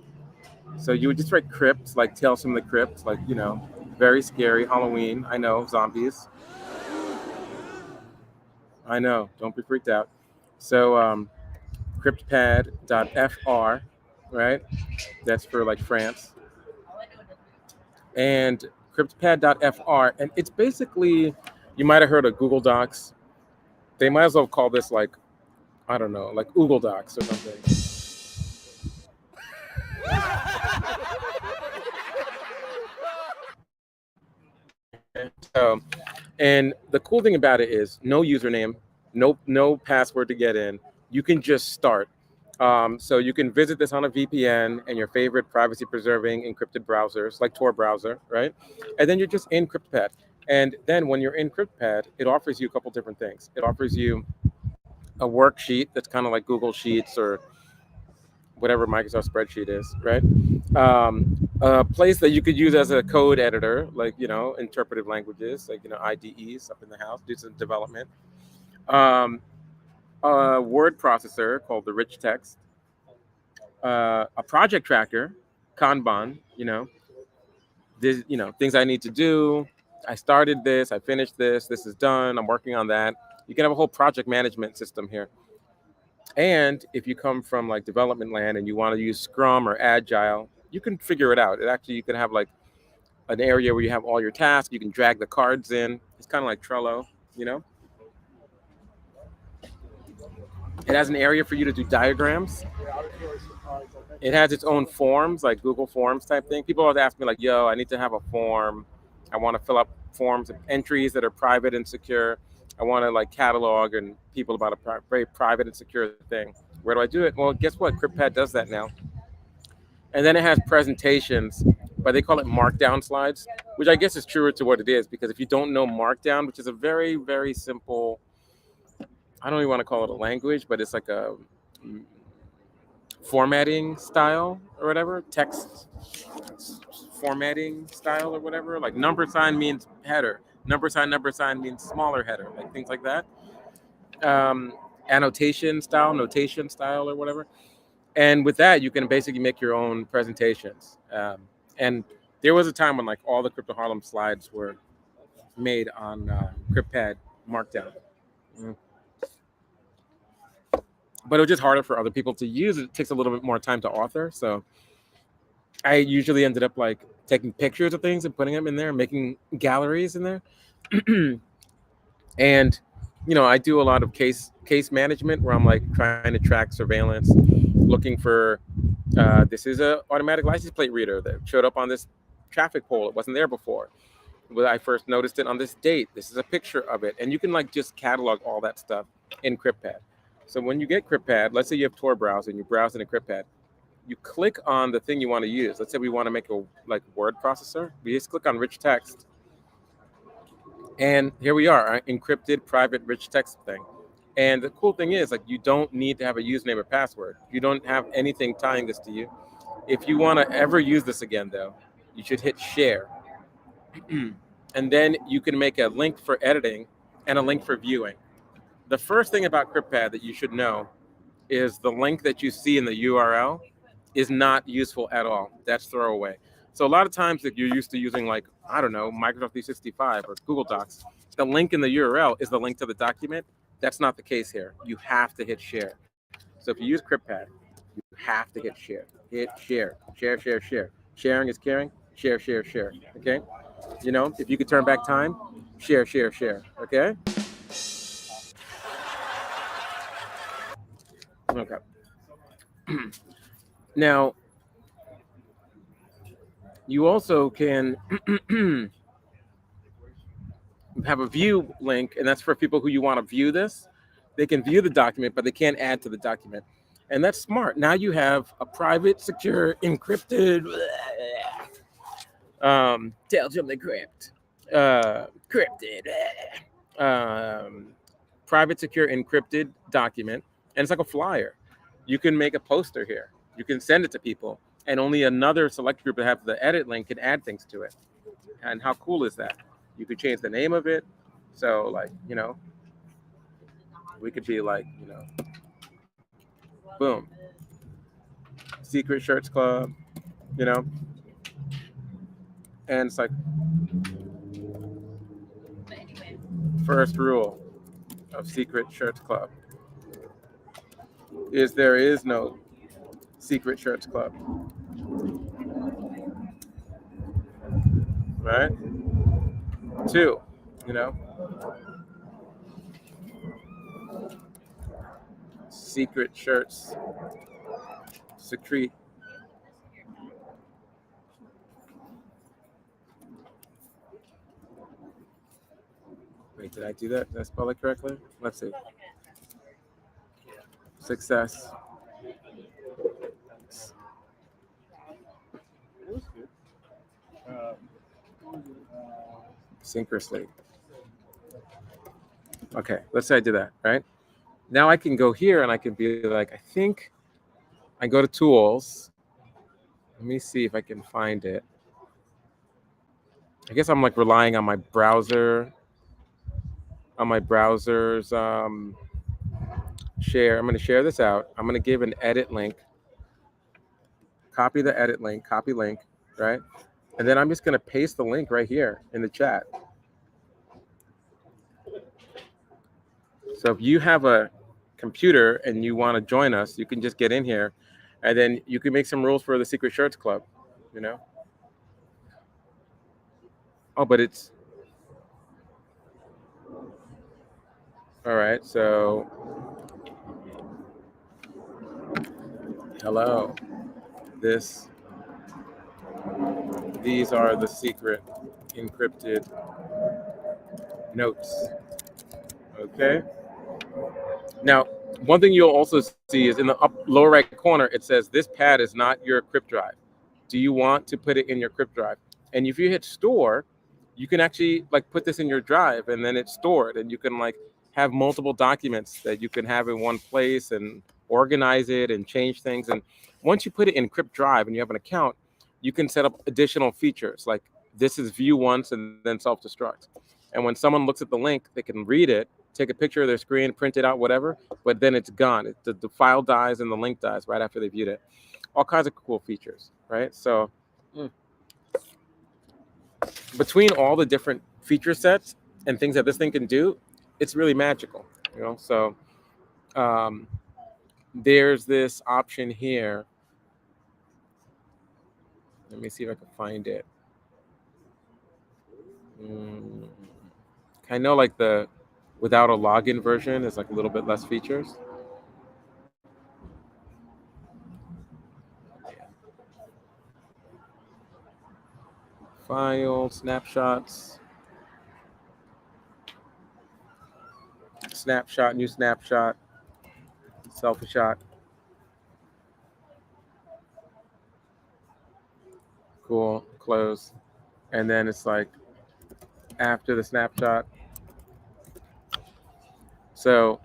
So you would just write crypt, like Tales from the Crypt, like, very scary, Halloween. I know, zombies. I know, don't be freaked out. So cryptpad.fr, right? That's for like France. And cryptpad.fr. And it's basically, you might have heard of Google Docs. They might as well call this like, I don't know, like Google Docs or something. So, and the cool thing about it is no username, no password to get in. You can just start. So you can visit this on a VPN and your favorite privacy-preserving encrypted browsers like Tor browser, right? And then you're just in CryptPad. And then when you're in CryptPad, it offers you a couple different things. It offers you a worksheet that's kind of like Google Sheets or whatever Microsoft spreadsheet is, right? A place that you could use as a code editor, like, interpretive languages, like, IDEs up in the house, do some development. Um, a word processor called the Rich Text, a project tracker, Kanban, this, things I need to do. I started this, I finished this is done, I'm working on that. You can have a whole project management system here. And if you come from like development land and you want to use Scrum or Agile, you can figure it out. You can have like an area where you have all your tasks. You can drag the cards in. It's kind of like Trello, you know? It has an area for you to do diagrams. It has its own forms, like Google Forms type thing. People always ask me, like, yo, I need to have a form. I want to fill up forms of entries that are private and secure. I want to like catalog and people about a very private and secure thing. Where do I do it? Well, guess what? CryptPad does that now. And then it has presentations, but they call it Markdown slides, which I guess is truer to what it is, because if you don't know Markdown, which is a very, very simple, I don't even want to call it a language, but it's like a formatting style or whatever, text formatting style or whatever. Like number sign means header, number sign means smaller header, like things like that. Annotation style, notation style, or whatever. And with that, you can basically make your own presentations. And there was a time when like all the Crypto Harlem slides were made on CryptPad Markdown. Mm. But it was just harder for other people to use. It takes a little bit more time to author. So I usually ended up like taking pictures of things and putting them in there, making galleries in there. And I do a lot of case management where I'm like trying to track surveillance, looking for this is a automatic license plate reader that showed up on this traffic pole. It wasn't there before. When I first noticed it on this date. This is a picture of it, and you can like just catalog all that stuff in CryptPad. So when you get CryptPad, let's say you have Tor browser and you browse in a CryptPad, you click on the thing you want to use. Let's say we want to make a like word processor. We just click on rich text. And here we are, our encrypted private rich text thing. And the cool thing is, like, you don't need to have a username or password. You don't have anything tying this to you. If you want to ever use this again, though, you should hit share. And then you can make a link for editing and a link for viewing. The first thing about CryptPad that you should know is the link that you see in the URL is not useful at all. That's throwaway. So a lot of times if you're used to using like, I don't know, Microsoft 365 or Google Docs, the link in the URL is the link to the document. That's not the case here. You have to hit share. So if you use CryptPad, you have to hit share. Hit share. Share, share, share. Sharing is caring. Share, share, share. Okay? If you could turn back time, share, share, share. Okay? Okay. Now, you also can have a view link, and that's for people who you want to view this. They can view the document, but they can't add to the document. And that's smart. Now you have a private, secure, encrypted, Tales from the Crypt, crypted, private, secure, encrypted document. And it's like a flyer. You can make a poster here. You can send it to people, and only another select group that have the edit link can add things to it. And how cool is that? You could change the name of it. So, like, we could be like, boom, Secret Shirts Club, you know? And it's like, first rule of Secret Shirts Club is there is no Secret Shirts Club, right? Two, you know, secret shirts secrete. Wait, did I do that? Did I spell it correctly? Let's see. Success. Synchronously. Okay, let's say I did that, right? Now I can go here and I can be like, I think I go to tools. Let me see if I can find it. I guess I'm like relying on my browser, on my browser's share. I'm going to share this out. I'm going to give an edit link. Copy the edit link, copy link, right? And then I'm just going to paste the link right here in the chat. So if you have a computer and you want to join us, you can just get in here and then you can make some rules for the Secret Shirts Club, you know? Oh, but it's, all right, so, hello. These are the secret encrypted notes, okay? Now, one thing you'll also see is in the lower right corner, it says this pad is not your crypt drive. Do you want to put it in your crypt drive? And if you hit store, you can actually like put this in your drive and then it's stored and you can like have multiple documents that you can have in one place and organize it and change things. And once you put it in crypt drive and you have an account, you can set up additional features like this is view once and then self-destruct. And when someone looks at the link, they can read it, take a picture of their screen, print it out, whatever, but then it's gone. The file dies and the link dies right after they viewed it. All kinds of cool features, right? So between all the different feature sets and things that this thing can do, it's really magical, you know? So there's this option here. Let me see if I can find it. I know like the without a login version is like a little bit less features. File, snapshots, snapshot, new snapshot, selfie shot. Cool, close. And then it's like after the snapshot. So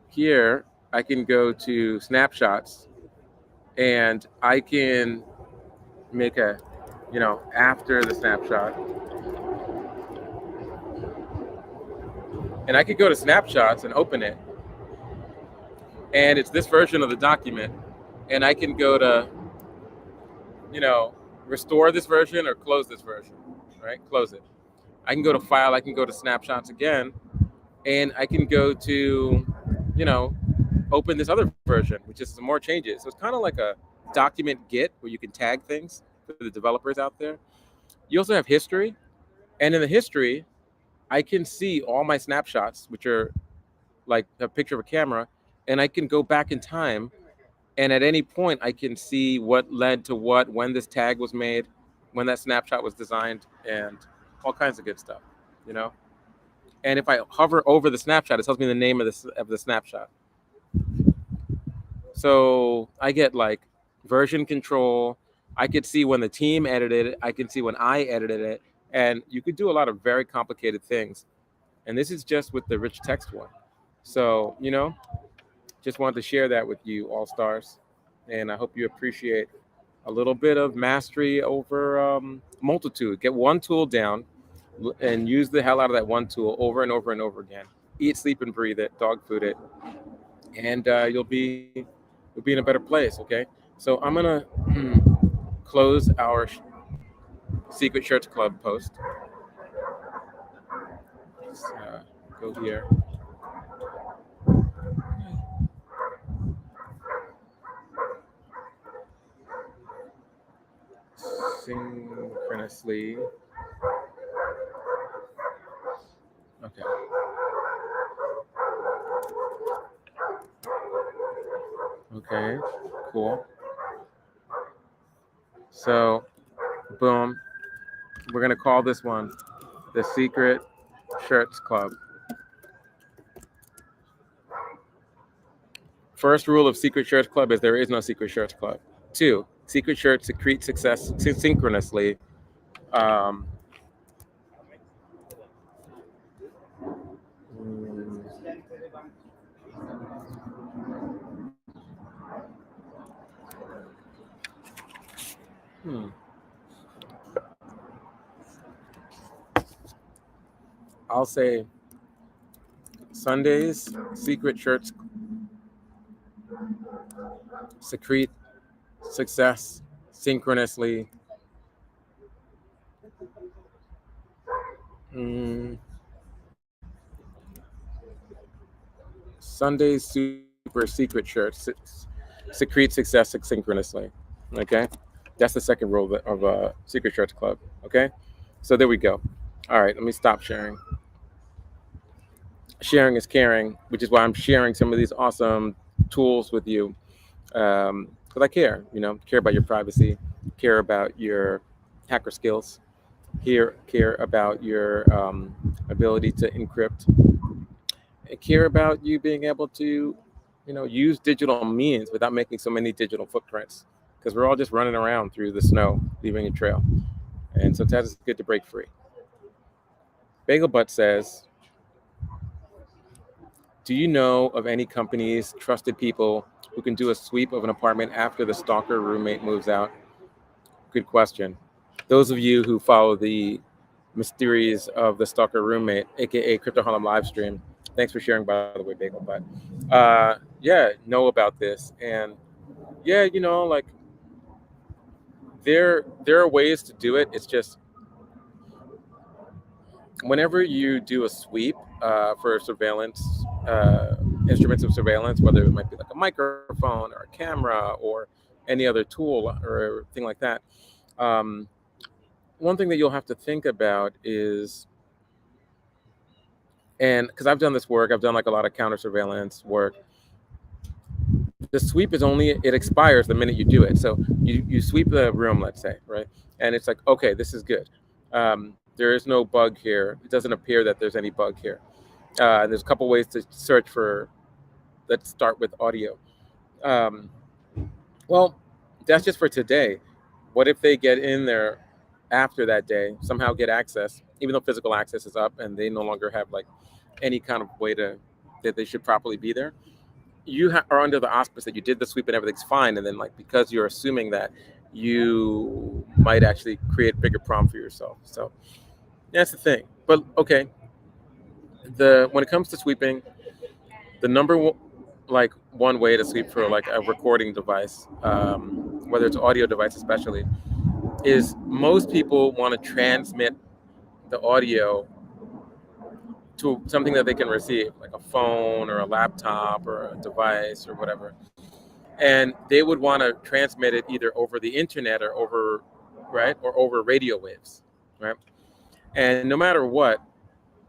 here I can go to snapshots and I can make a, you know, after the snapshot. And I could go to snapshots and open it. And it's this version of the document. And I can go to, you know, restore this version or close this version, right? Close it. I can go to file, I can go to snapshots again, and I can go to, you know, open this other version, which is some more changes. So it's kind of like a document Git where you can tag things for the developers out there. You also have history. And in the history, I can see all my snapshots, which are like a picture of a camera, and I can go back in time. And at any point, I can see what led to what, when this tag was made, when that snapshot was designed, and all kinds of good stuff, you know? And if I hover over the snapshot, it tells me the name of the snapshot. So I get like version control. I could see when the team edited it. I can see when I edited it. And you could do a lot of very complicated things. And this is just with the rich text one. So, you know, just wanted to share that with you, all stars. And I hope you appreciate a little bit of mastery over multitude. Get one tool down and use the hell out of that one tool over and over and over again. Eat, sleep, and breathe it, dog food it. And you'll be in a better place, okay? So I'm gonna close our Secret Shirts Club post. Let's go here. Synchronously. Okay. Okay. Cool. So, boom. We're gonna call this one the Secret Shirts Club. First rule of Secret Shirts Club is there is no Secret Shirts Club. 2, Secret Shirts secrete success synchronously. Um, hmm. I'll say Sundays, Secret Shirts secrete success synchronously. Mm. Sundays, super secret shirts secrete success synchronously. Okay, that's the second rule of Secret Shirts Club. Okay, so there we go. All right, let me stop sharing. Sharing is caring, which is why I'm sharing some of these awesome tools with you. Because I care, care about your privacy, care about your hacker skills, care about your ability to encrypt, and care about you being able to, use digital means without making so many digital footprints. Because we're all just running around through the snow, leaving a trail. And sometimes it's good to break free. Bagel Butt says, do you know of any companies, trusted people who can do a sweep of an apartment after the stalker roommate moves out? Good question. Those of you who follow the mysteries of the stalker roommate, aka Crypto Harlem live stream, thanks for sharing, by the way, Bagel Butt. Yeah, know about this, and yeah, like there are ways to do it. It's just whenever you do a sweep for surveillance instruments of surveillance, whether it might be like a microphone or a camera or any other tool or thing like that. One thing that you'll have to think about is, and because I've done this work, I've done like a lot of counter surveillance work. The sweep is it expires the minute you do it. So you sweep the room, let's say, right? And it's like, okay, this is good. There is no bug here. It doesn't appear that there's any bug here. There's a couple ways to search for, let's start with audio. Well, that's just for today. What if they get in there after that day, somehow get access, even though physical access is up and they no longer have like any kind of way that they should properly be there? You are under the auspice that you did the sweep and everything's fine, and then like because you're assuming that, you might actually create a bigger problem for yourself. So that's the thing. But okay, when it comes to sweeping, the one way to sweep for like a recording device, whether it's audio device especially, is most people want to transmit the audio to something that they can receive, like a phone or a laptop or a device or whatever. And they would want to transmit it either over the internet or over radio waves, right? And no matter what,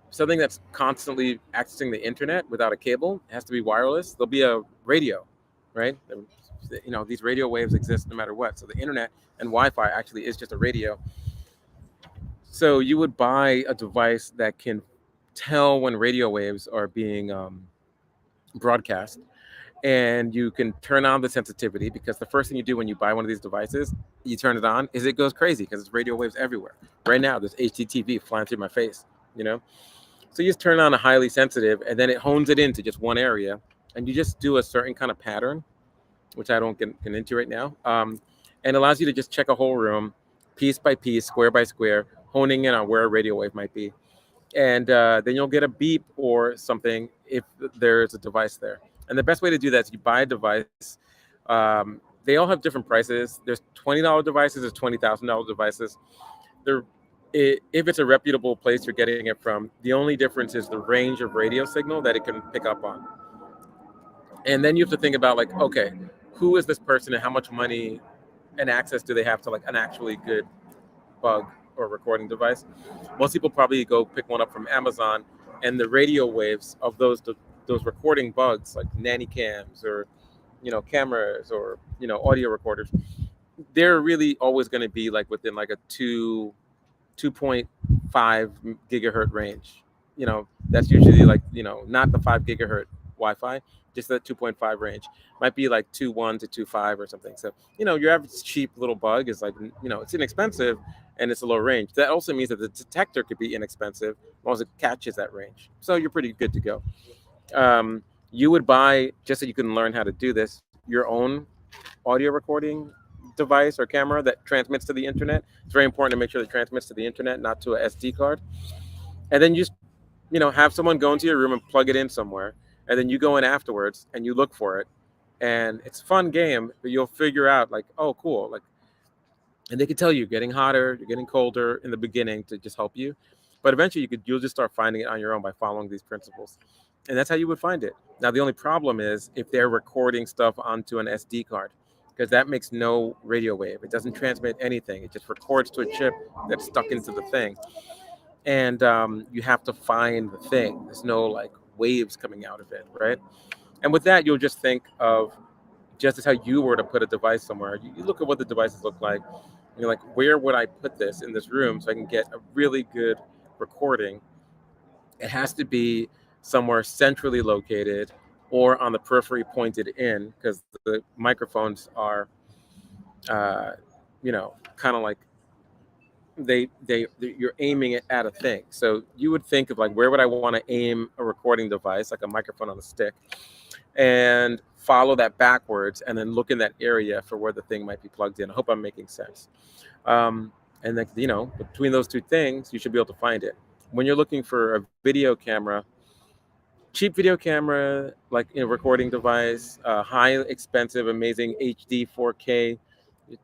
something that's constantly accessing the internet without a cable has to be wireless. There'll be a radio, right? These radio waves exist no matter what. So the internet and Wi-Fi actually is just a radio. So you would buy a device that can tell when radio waves are being broadcast, and you can turn on the sensitivity, because the first thing you do when you buy one of these devices, you turn it on, is it goes crazy because it's radio waves everywhere. Right now, there's HDTV flying through my face, So you just turn on a highly sensitive, and then it hones it into just one area, and you just do a certain kind of pattern, which I don't get into right now, and allows you to just check a whole room, piece by piece, square by square, honing in on where a radio wave might be. And then you'll get a beep or something if there's a device there. And the best way to do that is you buy a device that they all have different prices. There's $20 devices, there's $20,000 devices. They're if it's a reputable place you're getting it from, the only difference is the range of radio signal that it can pick up on. And then you have to think about like, okay, who is this person and how much money and access do they have to like an actually good bug or recording device? Most people probably go pick one up from Amazon, and the radio waves of those recording bugs like nanny cams or cameras or audio recorders, they're really always going to be like within like a 2.5 gigahertz range. That's usually like, not the 5 gigahertz Wi-Fi, just that 2.5 range. Might be like 2.1 to 2.5 or something. So, your average cheap little bug is like, it's inexpensive and it's a low range. That also means that the detector could be inexpensive as long as it catches that range. So you're pretty good to go. You would buy, just so you can learn how to do this, your own audio recording device or camera that transmits to the internet. It's very important to make sure that it transmits to the internet, not to a SD card. And then you just, have someone go into your room and plug it in somewhere. And then you go in afterwards and you look for it. And it's a fun game, but you'll figure out like, oh, cool. Like, and they can tell you you're getting hotter, you're getting colder in the beginning to just help you. But eventually you'll just start finding it on your own by following these principles. And that's how you would find it. Now, the only problem is if they're recording stuff onto an SD card, because that makes no radio wave. It doesn't transmit anything. It just records to a chip that's stuck into the thing. And you have to find the thing. There's no like waves coming out of it, right? And with that, you'll just think of just as how you were to put a device somewhere. You look at what the devices look like, and you're like, where would I put this in this room so I can get a really good recording? It has to be somewhere centrally located or on the periphery pointed in, because the microphones are, kind of like you're aiming it at a thing. So you would think of like, where would I want to aim a recording device, like a microphone on a stick, and follow that backwards and then look in that area for where the thing might be plugged in. I hope I'm making sense. And like, between those two things, you should be able to find it. When you're looking for a video camera, cheap video camera, like recording device, high expensive, amazing HD 4K,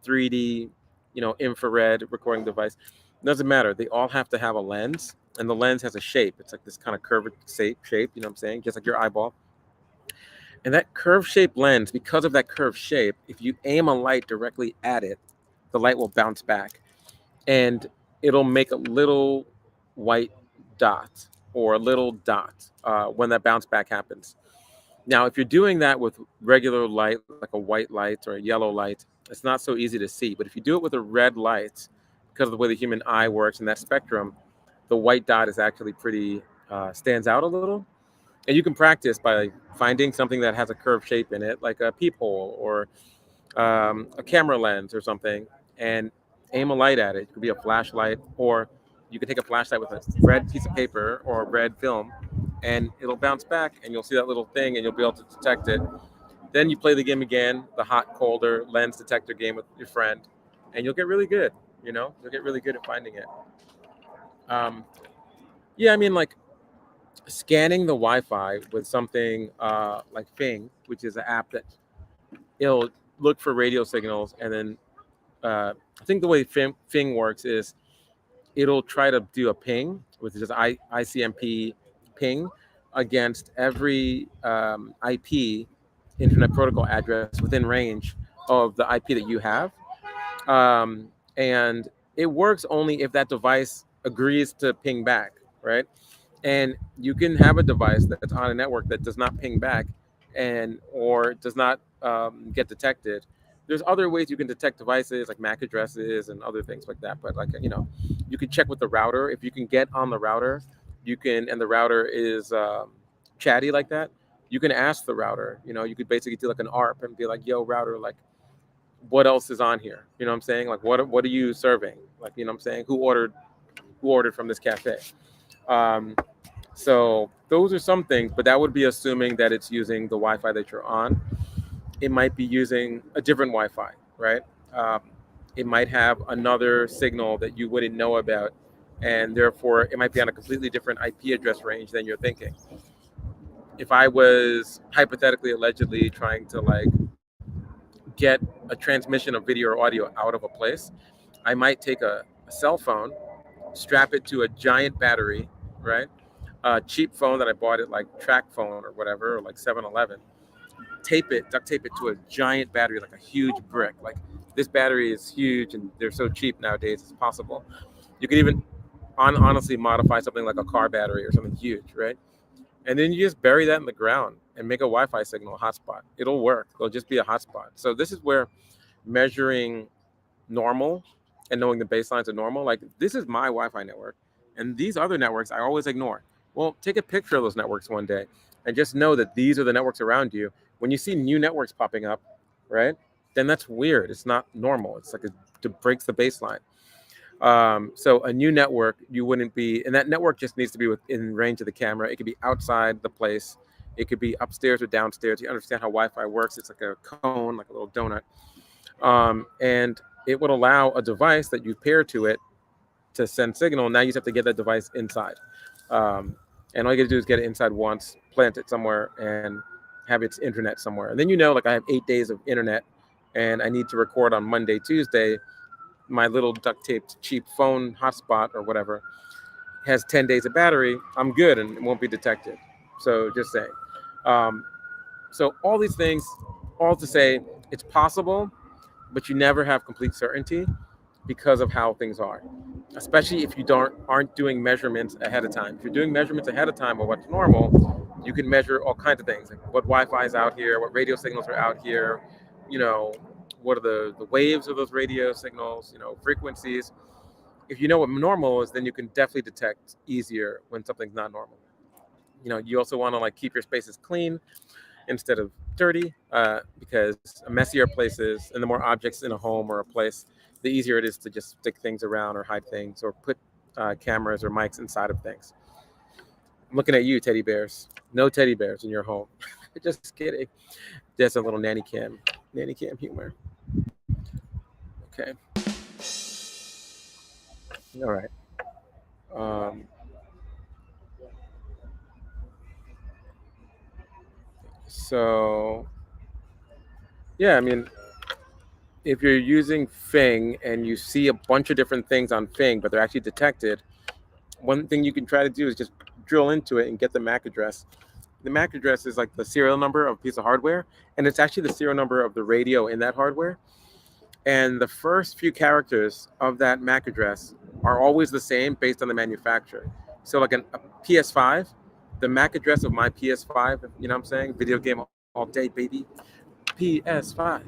3D, infrared recording device, doesn't matter. They all have to have a lens, and the lens has a shape. It's like this kind of curved shape, you know what I'm saying? Just like your eyeball. And that curved shaped lens, because of that curved shape, if you aim a light directly at it, the light will bounce back and it'll make a little white dot or a little dot when that bounce back happens. Now, if you're doing that with regular light, like a white light or a yellow light, it's not so easy to see. But if you do it with a red light, because of the way the human eye works in that spectrum, the white dot is actually pretty, stands out a little. And you can practice by finding something that has a curved shape in it, like a peephole or a camera lens or something, and aim a light at it. It could be a flashlight, or you could take a flashlight with a red piece of paper or a red film, and it'll bounce back, and you'll see that little thing, and you'll be able to detect it. Then you play the game again, the hot, colder lens detector game with your friend, and you'll get really good. You'll get really good at finding it. Yeah, I mean, like, scanning the Wi-Fi with something like Fing, which is an app that it'll look for radio signals, and then I think the way Fing works is it'll try to do a ping, which is ICMP ping, against every IP, Internet Protocol address, within range of the IP that you have. And it works only if that device agrees to ping back, right? And you can have a device that's on a network that does not ping back or does not get detected. There's other ways you can detect devices, like MAC addresses and other things like that. But you can check with the router. If you can get on the router, and the router is chatty like that, you can ask the router. You could basically do like an ARP and be like, yo, router, like, what else is on here? You know what I'm saying? Like, what are you serving? Like, you know what I'm saying? Who ordered from this cafe? So those are some things, but that would be assuming that it's using the Wi-Fi that you're on. It might be using a different Wi-Fi, right? It might have another signal that you wouldn't know about, and therefore it might be on a completely different IP address range than you're thinking. If I was hypothetically, allegedly trying to like get a transmission of video or audio out of a place, I might take a cell phone, strap it to a giant battery, right? A cheap phone that I bought at like Track Phone or whatever, or like 7-Eleven, duct tape it to a giant battery, like a huge brick. Like this battery is huge and they're so cheap nowadays, it's possible. You can even honestly modify something like a car battery or something huge, right? And then you just bury that in the ground and make a Wi-Fi signal hotspot. It'll work. It'll just be a hotspot. So this is where measuring normal and knowing the baselines of normal, like this is my Wi-Fi network, and these other networks I always ignore. Well, take a picture of those networks one day and just know that these are the networks around you. When you see new networks popping up, right, then that's weird. It's not normal. It's like it breaks the baseline. So a new network, you wouldn't be, and that network just needs to be within range of the camera. It could be outside the place. It could be upstairs or downstairs. You understand how Wi-Fi works. It's like a cone, like a little donut. And it would allow a device that you pair to it to send signal. Now you just have to get that device inside. And all you got to do is get it inside once, plant it somewhere, and have its internet somewhere. And then like I have 8 days of internet, and I need to record on Monday, Tuesday. My little duct taped cheap phone hotspot or whatever has 10 days of battery. I'm good and it won't be detected. So just saying. So all these things, all to say, it's possible, but you never have complete certainty because of how things are. Especially if you aren't doing measurements ahead of time. If you're doing measurements ahead of time of what's normal, you can measure all kinds of things, like what Wi-Fi is out here, what radio signals are out here, what are the waves of those radio signals, frequencies. If you know what normal is, then you can definitely detect easier when something's not normal. You also want to like keep your spaces clean instead of dirty, because messier places and the more objects in a home or a place, the easier it is to just stick things around or hide things or put cameras or mics inside of things. I'm looking at you, teddy bears. No teddy bears in your home. Just kidding. Just a little nanny cam humor. Okay. All right. So, yeah, I mean, if you're using Fing and you see a bunch of different things on Fing, but they're actually detected, one thing you can try to do is just drill into it and get the MAC address. The MAC address is like the serial number of a piece of hardware, and it's actually the serial number of the radio in that hardware. And the first few characters of that MAC address are always the same based on the manufacturer. So like a PS5, the MAC address of my PS5, you know what I'm saying? Video game all day, baby. PS5.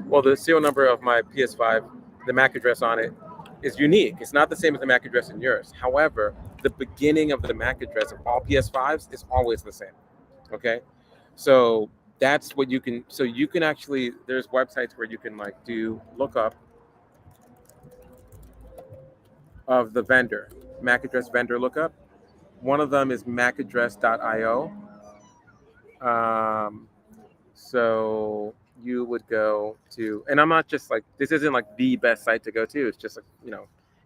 Well, the serial number of my PS5, the MAC address on it is unique. It's not the same as the MAC address in yours. However, the beginning of the MAC address of all PS5s is always the same. Okay? So that's what you can, actually, there's websites where you can like do lookup of the vendor, MAC address vendor lookup. One of them is macaddress.io. So you would go to, and I'm not just like, this isn't like the best site to go to. It's just like,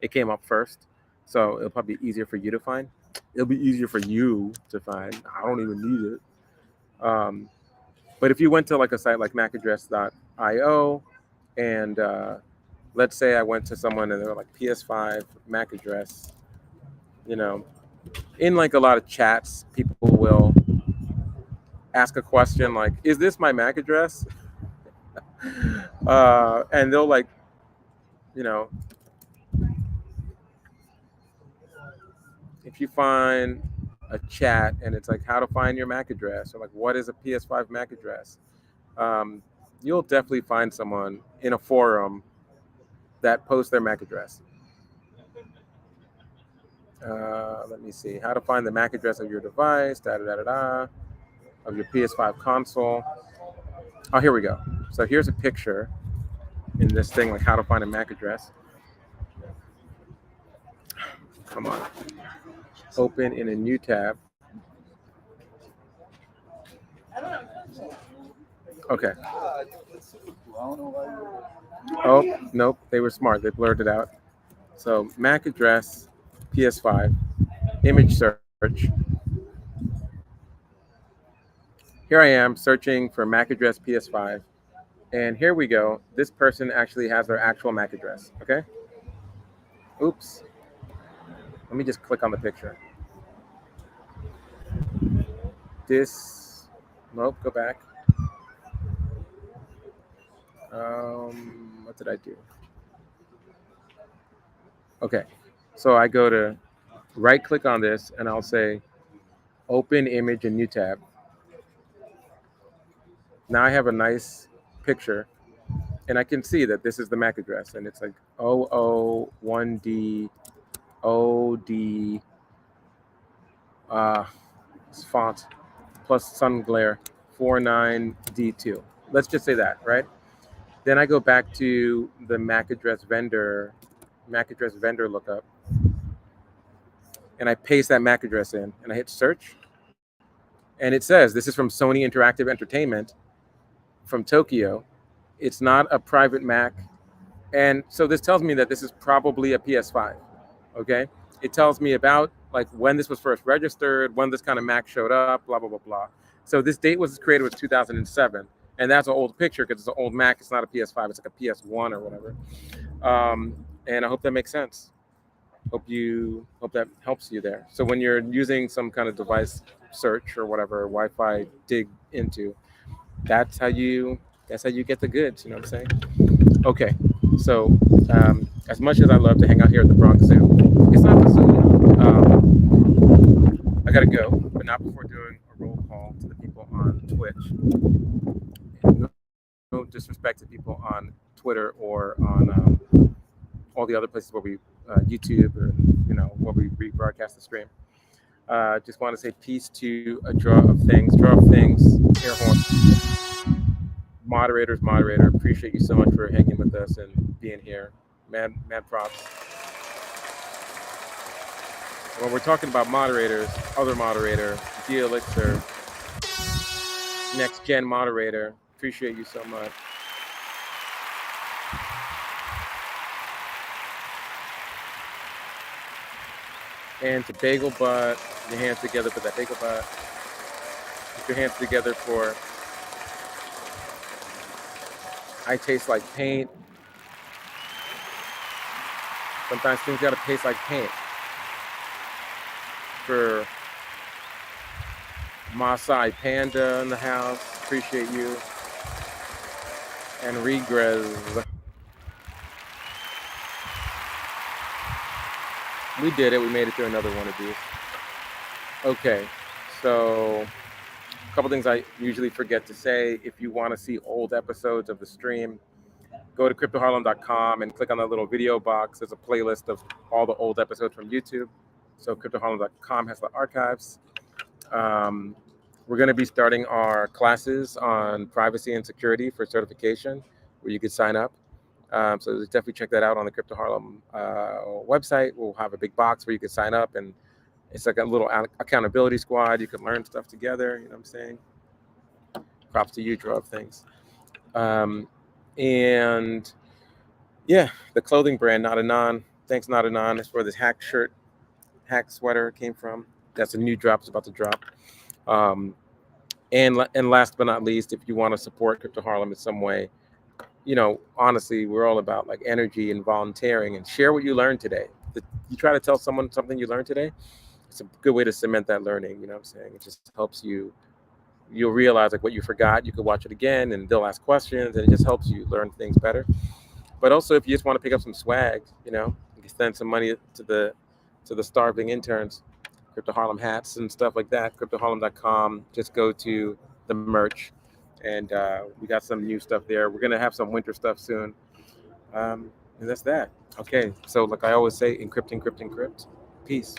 it came up first. So it'll probably be easier for you to find. It'll be easier for you to find. I don't even need it. But if you went to like a site like macaddress.io, and let's say I went to someone and they're like PS5 MAC address, in like a lot of chats, people will ask a question like, is this my MAC address? And they'll like, if you find a chat and it's like how to find your MAC address, or like what is a PS5 MAC address, you'll definitely find someone in a forum that posts their MAC address. Let me see, how to find the MAC address of your device, of your PS5 console. Oh, here we go. So here's a picture in this thing, like how to find a MAC address. Come on. Open in a new tab. Okay. Oh, nope. They were smart. They blurred it out. So MAC address, PS5, image search. here I am searching for MAC address PS5. And here we go. This person actually has their actual MAC address. Okay. Oops. Let me just click on the picture. Nope, go back. What did I do? Okay. So I go to right click on this and I'll say open image in new tab. Now I have a nice picture and I can see that this is the MAC address and it's like 001D OD font plus sun glare 49D2. Let's just say that, right? Then I go back to the MAC address vendor lookup, and I paste that MAC address in, and I hit search, and it says this is from Sony Interactive Entertainment from Tokyo. It's not a private MAC, and so this tells me that this is probably a PS5. Okay, it tells me about like when this was first registered, when this kind of Mac showed up, blah blah blah blah. So this date was created was 2007, and that's an old picture because it's an old Mac. It's not a PS5. It's like a PS1 or whatever. And I hope that makes sense. Hope that helps you there. So when you're using some kind of device search or whatever, Wi-Fi dig into, that's how you get the goods. You know what I'm saying? Okay. So as much as I love to hang out here at the Bronx Zoo, it's not the zoo. I gotta go, but not before doing a roll call to the people on Twitch. No disrespect to people on Twitter or on all the other places where we YouTube or where we rebroadcast the stream. Just want to say peace to a draw of things, air horn. Moderator. Appreciate you so much for hanging with us and being here. Mad props. When we're talking about moderators, other moderator, D-Elixir, next gen moderator, appreciate you so much. And to Bagel Butt, your hands together for that Bagel Butt. Put your hands together for I Taste Like Paint. Sometimes things gotta taste like paint. For Masai Panda in the house, appreciate you. And Regress. We did it. We made it through another one of these. Okay, so a couple things I usually forget to say. If you want to see old episodes of the stream, go to cryptoharlem.com and click on that little video box. There's a playlist of all the old episodes from YouTube. So cryptoharlem.com has the archives. We're going to be starting our classes on privacy and security for certification, where you could sign up. So definitely check that out on the Crypto Harlem website. We'll have a big box where you can sign up, and it's like a little accountability squad. You can learn stuff together. You know what I'm saying? Props to you, Draw of Things. And yeah, the clothing brand, Not Anon. Thanks, Not Anon. That's where this hack sweater came from. That's a new drop. It's about to drop. And last but not least, if you want to support Crypto Harlem in some way, honestly, we're all about like energy and volunteering, and share what you learned today. You try to tell someone something you learned today, it's a good way to cement that learning. You know what I'm saying? It just helps you'll realize like what you forgot, you could watch it again and they'll ask questions, and it just helps you learn things better. But also, if you just want to pick up some swag, you can send some money to the starving interns, Crypto Harlem hats and stuff like that, cryptoharlem.com. Just go to the merch, and we got some new stuff there. We're going to have some winter stuff soon. And that's that. Okay, so like I always say, encrypt. Peace.